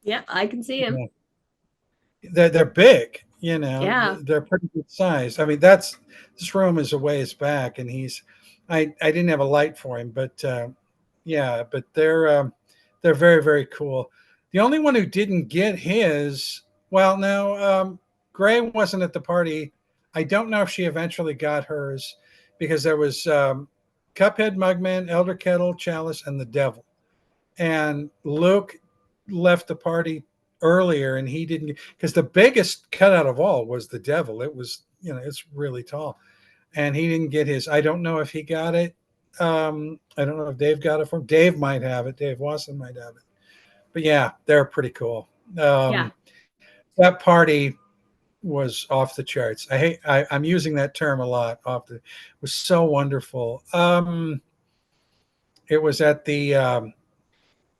Yeah, I can see him. Yeah. They're big. Yeah, They're pretty good size. I mean, this room is a ways back, and I didn't have a light for him, but yeah, but they're very very cool. The only one who didn't get his, well, no, Gray wasn't at the party. I don't know if she eventually got hers because there was Cuphead, Mugman, Elder Kettle, Chalice, and the Devil. And Luke left the party earlier, and he didn't, because the biggest cutout of all was the Devil. It was, it's really tall, and he didn't get his. I don't know if he got it. I don't know if Dave got it from Dave. Might have it. Dave Watson might have it. But yeah, they're pretty cool. yeah, That party was off the charts. I'm using that term a lot. It was so wonderful. It was at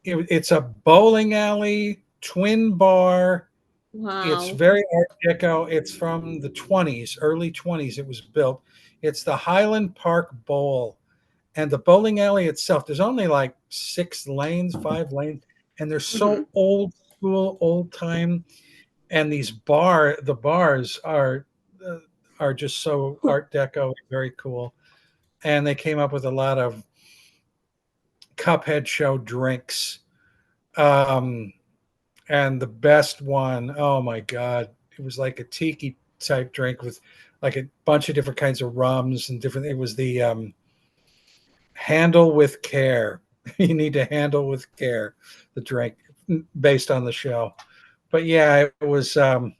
it's a bowling alley, twin bar, It's Wow. very Art Deco. It's from the 20s, early 20s. It was built. It's the Highland Park Bowl, and the bowling alley itself. There's only like 6 lanes, 5 lanes, and they're Mhm. so old school, old time. And the bars are just so Art Deco, very cool. And they came up with a lot of Cuphead Show drinks. Um, and the best one, oh my god, it was like a tiki type drink with like a bunch of different kinds of rums and different. It was the handle with care. You need to handle with care the drink based on the show. But yeah, it was a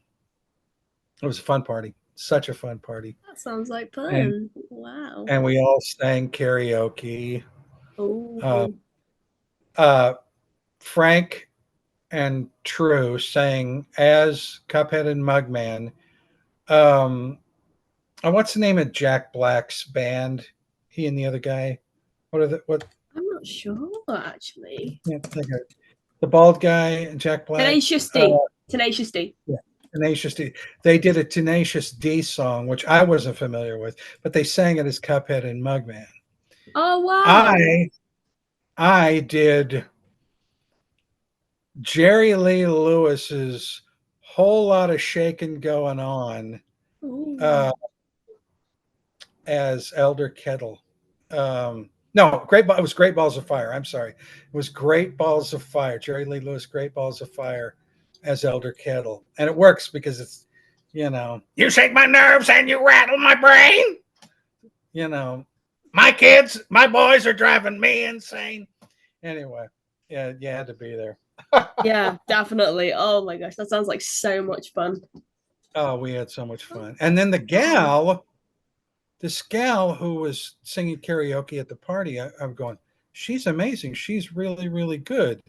fun party. Such a fun party. That sounds like And fun. Wow. and we all sang karaoke. Uh, Oh. uh, Frank and True sang as Cuphead and Mugman. Um, what's the name of Jack Black's band? He and the other guy. What are the what? I'm not sure actually. Can't think of it. The bald guy, Jack Black. Tenacious D. Tenacious D. Yeah, Tenacious D. They did a Tenacious D song, which I wasn't familiar with, but they sang it as Cuphead and Mugman. Oh wow. I I did Jerry Lee Lewis's Whole Lot of Shaking Going On Ooh. uh, as Elder Kettle. No, it was Great Balls of Fire. I'm sorry. It was Great Balls of Fire. Jerry Lee Lewis, Great Balls of Fire as Elder Kettle. And it works because it's, you shake my nerves and you rattle my brain. You know, my boys are driving me insane. Anyway, yeah, you had to be there. Yeah, definitely. Oh my gosh, that sounds like so much fun. Oh, we had so much fun. And then this gal who was singing karaoke at the party, I'm going, she's amazing. She's really, really good.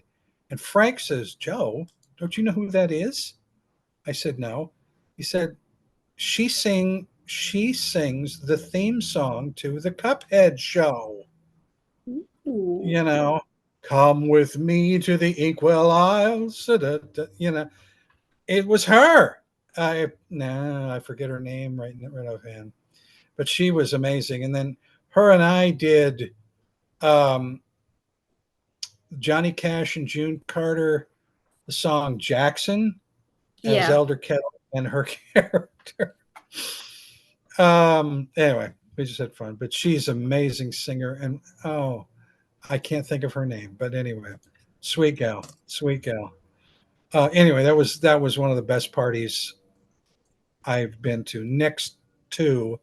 And Frank says, Joe, don't you know who that is? I said, no. He said, she sings the theme song to the Cuphead show. Ooh. You know, come with me to the Inkwell Isles. It was her. I forget her name right offhand, but she was amazing. And then her and I did um, Johnny Cash and June Carter, the song Jackson as Yeah. Elder Kettle and her character. Anyway, we just had fun, but she's an amazing singer. And I can't think of her name, but anyway, sweet gal, sweet gal. Anyway, that was one of the best parties I've been to. Next to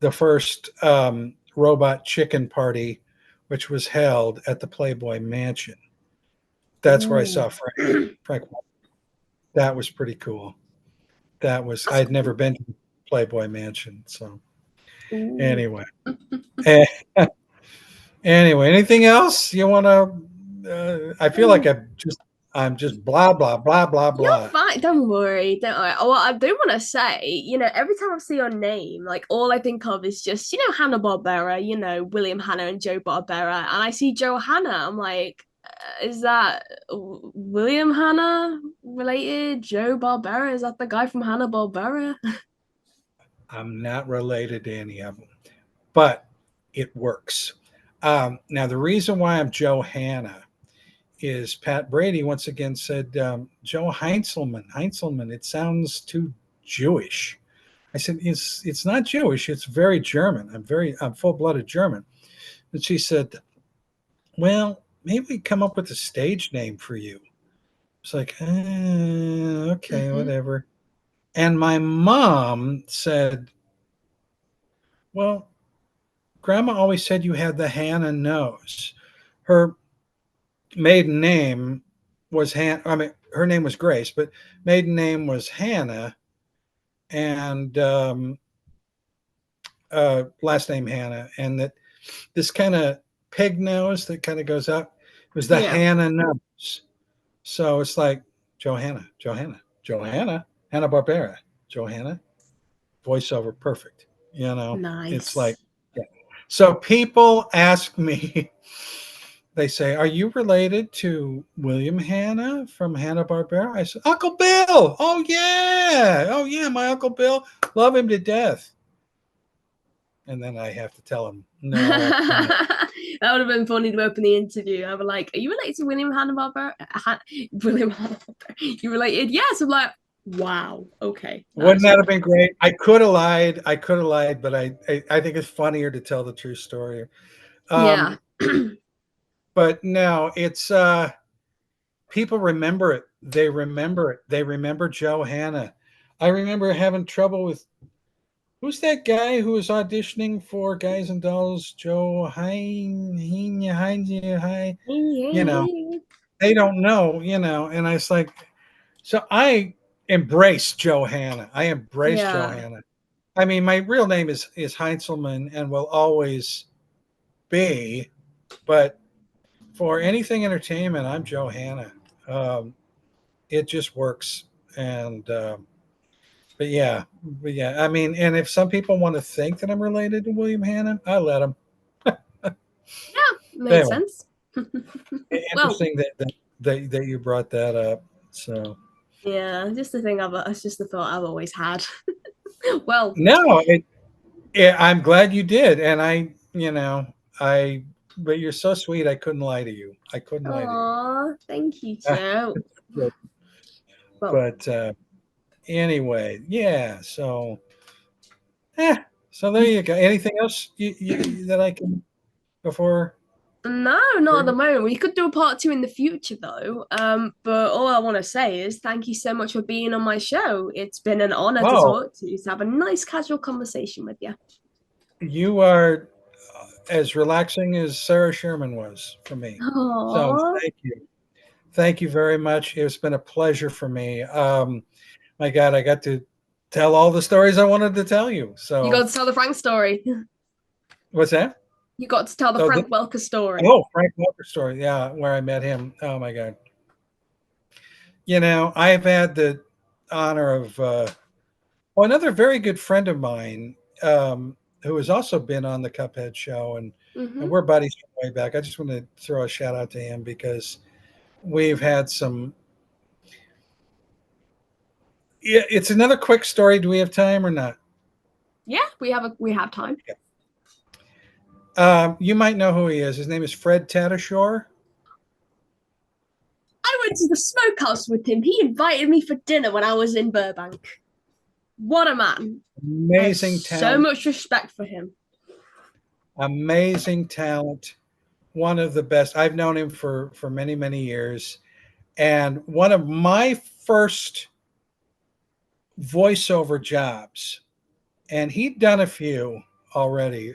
the first robot chicken party, which was held at the Playboy Mansion. That's where I Ooh. saw Frank. That was pretty cool. That's I'd cool. never been to Playboy Mansion. So Ooh. anyway, eh, anyway, anything else you want to? I feel like I'm just blah blah blah blah You're blah. fine. Don't worry. Don't worry. Well, I do want to say, every time I see your name, like all I think of is just, Hanna-Barbera, William Hanna and Joe Barbera. And I see Joe Hanna. I'm like, is that William Hanna related? Joe Barbera? Is that the guy from Hanna-Barbera? I'm not related to any of them, but it works. Now the reason why I'm Joe Hanna is Pat Brady once again said Joe Heinzelman. It sounds too Jewish. I said it's not Jewish. It's very German. I'm full blooded German. And she said, well, maybe we come up with a stage name for you. It's like, okay, Hmm. whatever. And my mom said, well, Grandma always said you had the Hannah nose. Her maiden name was I mean, her name was Grace, but maiden name was Hannah, and last name Hannah, and that this kind of pig nose that kind of goes up was the Yeah. Hannah nose. So it's like Johanna, Hanna Barbera, Johanna, voiceover, perfect. It's like, Nice. yeah. So people ask me they say, "Are you related to William Hanna from Hanna-Barbera?" I said, "Uncle Bill. Oh yeah, my Uncle Bill. Love him to death." And then I have to tell him, "No, I'm not." That would have been funny to open the interview. I was like, "Are you related to William Hanna-Barbera?" William Hanna-Barbera. You related? Yes. I'm like, wow. Okay, that Wouldn't is that have funny. been great? I could have lied. I could have lied, but I think it's funnier to tell the true story. Yeah. But no, it's people remember it. They remember it. They remember Joe Hanna. I remember having trouble with who's that guy who was auditioning for Guys and Dolls? Joe Hein, you know, they don't know, and I was like, so I embraced Joe Hanna. I embraced Joe Yeah. Hanna. I mean, my real name is Heinzelman and will always be, but for anything entertainment, I'm Joe Hanna. Um, it just works, and but yeah, I mean, and if some people want to think that I'm related to William Hanna, I let them. Yeah. Makes Anyway, sense. Well, interesting that you brought that up. So yeah. Just the thing. It's just the thought I've always had. Well. no, I'm glad you did, and I. But you're so sweet. I couldn't lie to you. I couldn't lie to you. Aw, thank you, Joe. Well, But anyway, yeah. Yeah. So there you go. Anything else that I can before? no, not at the moment. We could do a part two in the future, though. But all I want to say is thank you so much for being on my show. It's been an honor to Oh, talk to you, to have a nice casual conversation with you. you are as relaxing as Sarah Sherman was for me. So Aww. thank you very much. It's been a pleasure for me. My God, I got to tell all the stories I wanted to tell you. You So got to tell the Frank story. what's that? You got to tell the Oh, Frank Welker story. Frank Walker story. Yeah, where I met him. Oh my God. I've had the honor of another very good friend of mine who has also been on the Cuphead show, and Mm-hmm. we're buddies from way back. I just want to throw a shout out to him because we've had some. Yeah, it's another quick story. Do we have time or not? Yeah, we have time. Yeah. You might know who he is. His name is Fred Tatasciore. I went to the smokehouse with him. He invited me for dinner when I was in Burbank. What a man. I have Amazing so talent. much respect for him. Amazing talent. One of the best. I've known him for many many years, and one of my first voiceover jobs, and he'd done a few already.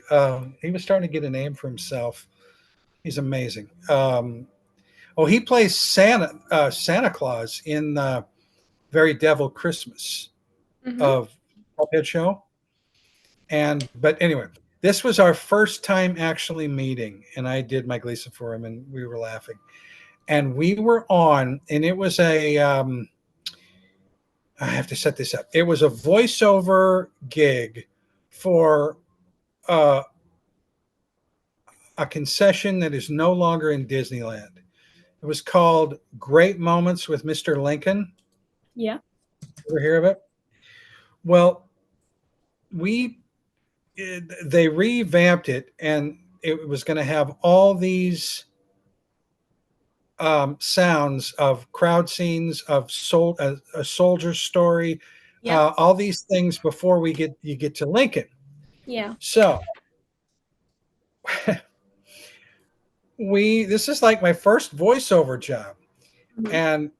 He was starting to get a name for himself. He's amazing. He plays Santa Claus in Very Devil Christmas Mm-hmm. of Cuphead Show. But anyway, this was our first time actually meeting, and I did my Gleason for him, and we were laughing. And we were on, and it was I have to set this up. It was a voiceover gig for uh, a concession that is no longer in Disneyland. It was called Great Moments with Mr. Lincoln. Yeah. Ever hear of it? Well, we they revamped it, and it was going to have all these sounds of crowd scenes of a soldier's story, Yeah. all these things before you get to Lincoln. Yeah. So this is like my first voiceover job, Mm-hmm. and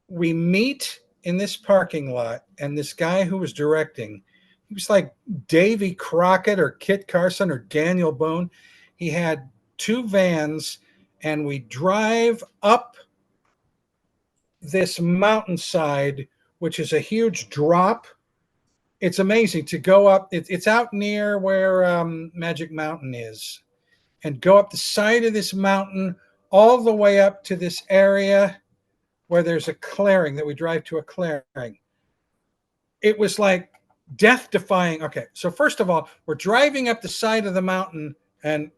we meet in this parking lot, and this guy who was directing, he was like Davy Crockett or Kit Carson or Daniel Boone. He had two vans, and we drive up this mountainside, which is a huge drop. It's amazing to go up. It's out near where Magic Mountain is, and go up the side of this mountain all the way up to this area where there's a clearing that we drive to a clearing. It was like death defying. Okay, so first of all, we're driving up the side of the mountain, and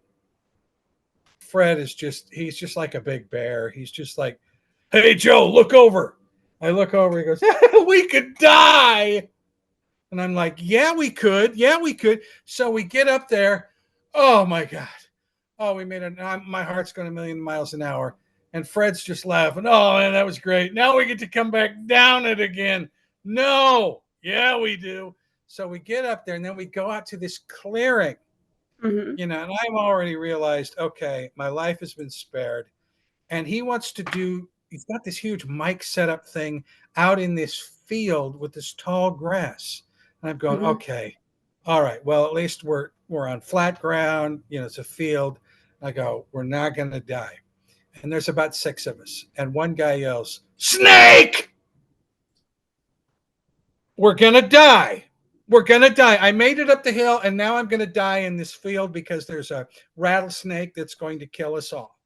Fred is he's just like a big bear. He's just like, hey, Joe, look over. I look over. He goes, we could die. And I'm like, yeah, we could. Yeah, we could. So we get up there. Oh, my God. Oh, we made it. My heart's going a million miles an hour. And Fred's just laughing. Oh, man, that was great. Now we get to come back down it again. No. Yeah, we do. So we get up there, and then we go out to this clearing. Mm-hmm. And I've already realized, okay, my life has been spared. And he's got this huge mic setup thing out in this field with this tall grass. And I'm going, Mm-hmm. okay, all right, well, at least we're on flat ground, it's a field. I go, we're not going to die. And there's about 6 of us. And one guy yells, snake! We're going to die. We're going to die. I made it up the hill, and now I'm going to die in this field because there's a rattlesnake that's going to kill us all.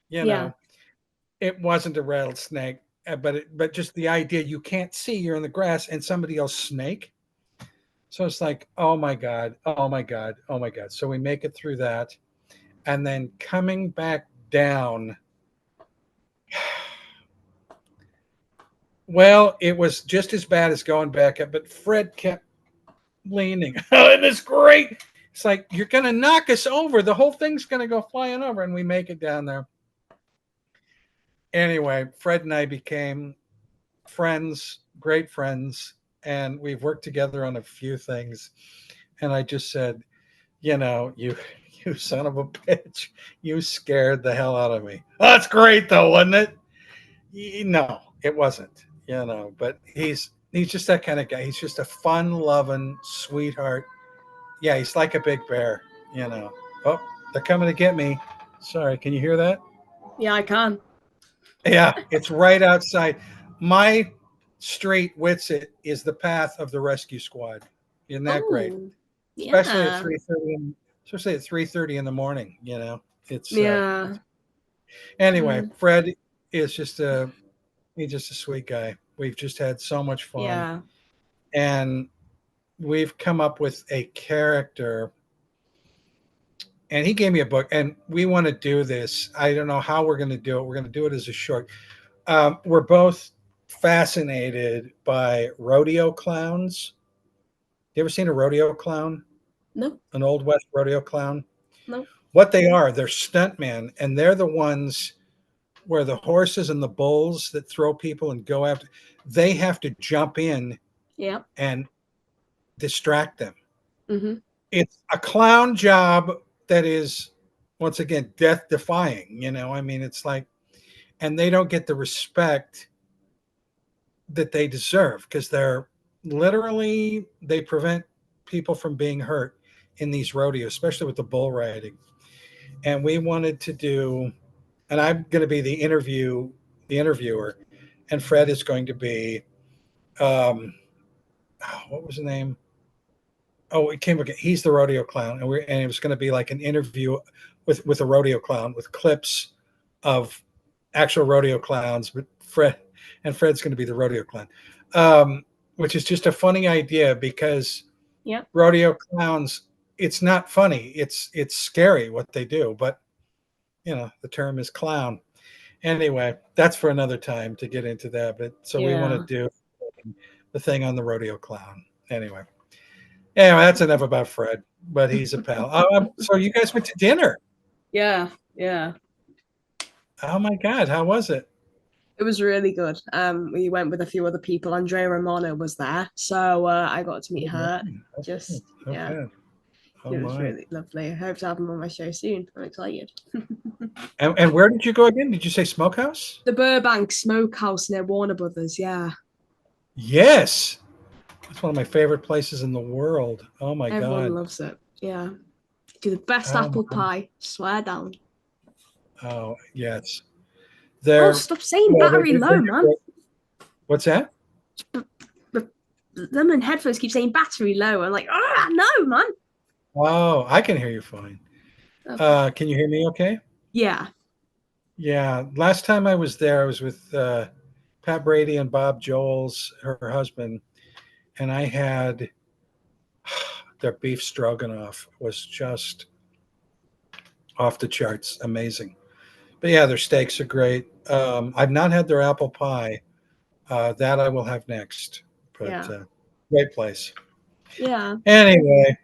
It wasn't a rattlesnake, but just the idea you can't see, you're in the grass, and somebody else snake. So it's like, oh my God, oh my God, oh my God. So we make it through that. And then coming back down, well, it was just as bad as going back up, but Fred kept leaning. Oh, it is great. It's like, you're going to knock us over. The whole thing's going to go flying over. And we make it down there. Anyway, Fred and I became friends, great friends, and we've worked together on a few things. And I just said, you son of a bitch, you scared the hell out of me. That's great though, wasn't it? No, it wasn't, but he's just that kind of guy. He's just a fun loving sweetheart. Yeah, he's like a big bear. Oh, they're coming to get me. Sorry, can you hear that? Yeah, I can. Yeah, it's right outside. My street, Witsit, is the path of the rescue squad. Isn't that great? Oh, Especially at yeah. 3:30. Especially at 3:30 in the morning. It's Yeah. anyway. Mm, Fred is he's just a sweet guy. We've just had so much fun, yeah. and we've come up with a character. And he gave me a book, and we want to do this. I don't know how we're going to do it. We're going to do it as a short. We're both fascinated by rodeo clowns. You ever seen a rodeo clown? No, An Old West rodeo clown? no. What they are, they're stuntmen, and they're the ones where the horses and the bulls that throw people and go after, they have to jump in Yeah. and distract them. Mm-hmm. It's a clown job that is, once again, death defying. It's like, and they don't get the respect that they deserve because they prevent people from being hurt in these rodeos, especially with the bull riding. And we wanted to do, and I'm going to be the interviewer, and Fred is going to be, what was the name? Oh, it came again. He's the rodeo clown, and it was going to be like an interview with a rodeo clown with clips of actual rodeo clowns, but Fred's going to be the rodeo clown, which is just a funny idea because Yeah. rodeo clowns, it's not funny. It's scary what they do, but the term is clown. Anyway, that's for another time to get into that. But so we want to Yeah. do the thing on the rodeo clown. Anyway, that's enough about Fred, but he's a pal. So you guys went to dinner. Yeah. Yeah. Oh my God, how was it? It was really good. We went with a few other people. Andrea Romano was there, so I got to meet her. Okay. Just yeah, Okay. Oh it was my. really lovely. I hope to have him on my show soon. I'm excited. And where did you go again? Did you say Smokehouse? The Burbank Smokehouse near Warner Brothers. Yeah, Yes. It's one of my favorite places in the world. Oh my everyone God. loves it. Yeah, do the best Oh, apple pie. Swear down. oh yes. Oh, They're stop saying well, battery they low, do man. great. What's that? Them in headphones keep saying battery low. I'm like, no, man. Oh, I can hear you fine. Okay. Can you hear me okay? Yeah. Yeah. Last time I was there, I was with Pat Brady and Bob Joel's, her husband, and I had their beef stroganoff was just off the charts, amazing. But yeah, their steaks are great. I've not had their apple pie. That I will have next. But Yeah. great place. Yeah. Anyway,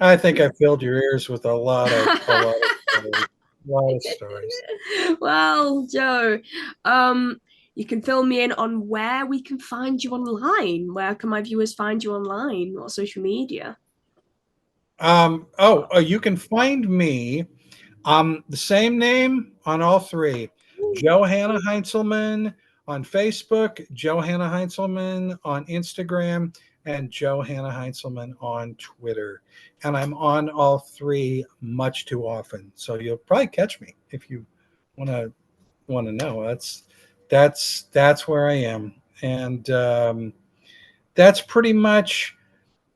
I think I filled your ears with a lot of stories. A lot of stories. Well, Joe, you can fill me in on where we can find you online. Where can my viewers find you online? What social media? You can find me the same name on all three. Joe Hanna Heinzelman on Facebook, Joe Hanna Heinzelman on Instagram, and Joe Hanna Heinzelman on Twitter. And I'm on all three much too often. So you'll probably catch me if you want to know. That's where I am. And that's pretty much.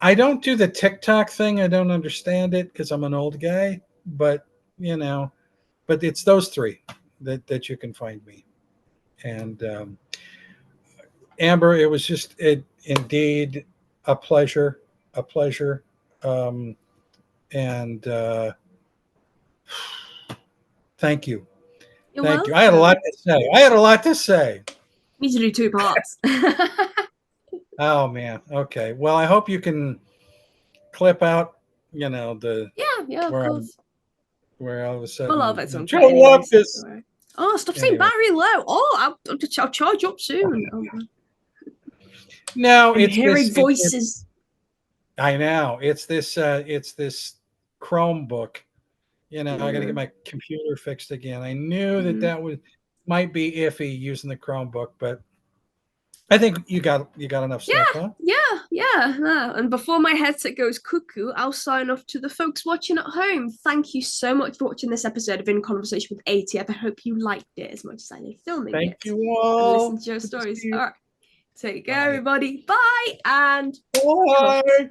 I don't do the TikTok thing. I don't understand it because I'm an old guy. But you know, but it's those three that you can find me. And Amber, it was just indeed a pleasure, a pleasure. Um, and thank you, You're thank you. I had a lot welcome. to say. I had a lot to say. Need to do two parts. Oh man. Okay. Well, I hope you can clip out, the Yeah, of where I'm course. where all of a Well, I'll sudden have some Joe cut anyway, loved so don't this. worry. Oh, stop saying Anyway, battery low. Oh, I'll charge up soon. Oh, God. no, I'm it's this. hearing voices. I know it's this Chromebook. I got to Yeah. get my computer fixed again. I knew that Mhm. that would might be iffy using the Chromebook, but I think you got enough stuff, huh? Yeah. And before my headset goes cuckoo, I'll sign off to the folks watching at home. Thank you so much for watching this episode of In Conversation with ATF. I hope you liked it as much as I did filming Thank it you and listen all. to your Good to see stories. you. All right. Take care, Bye. everybody. Bye. And cut. Bye.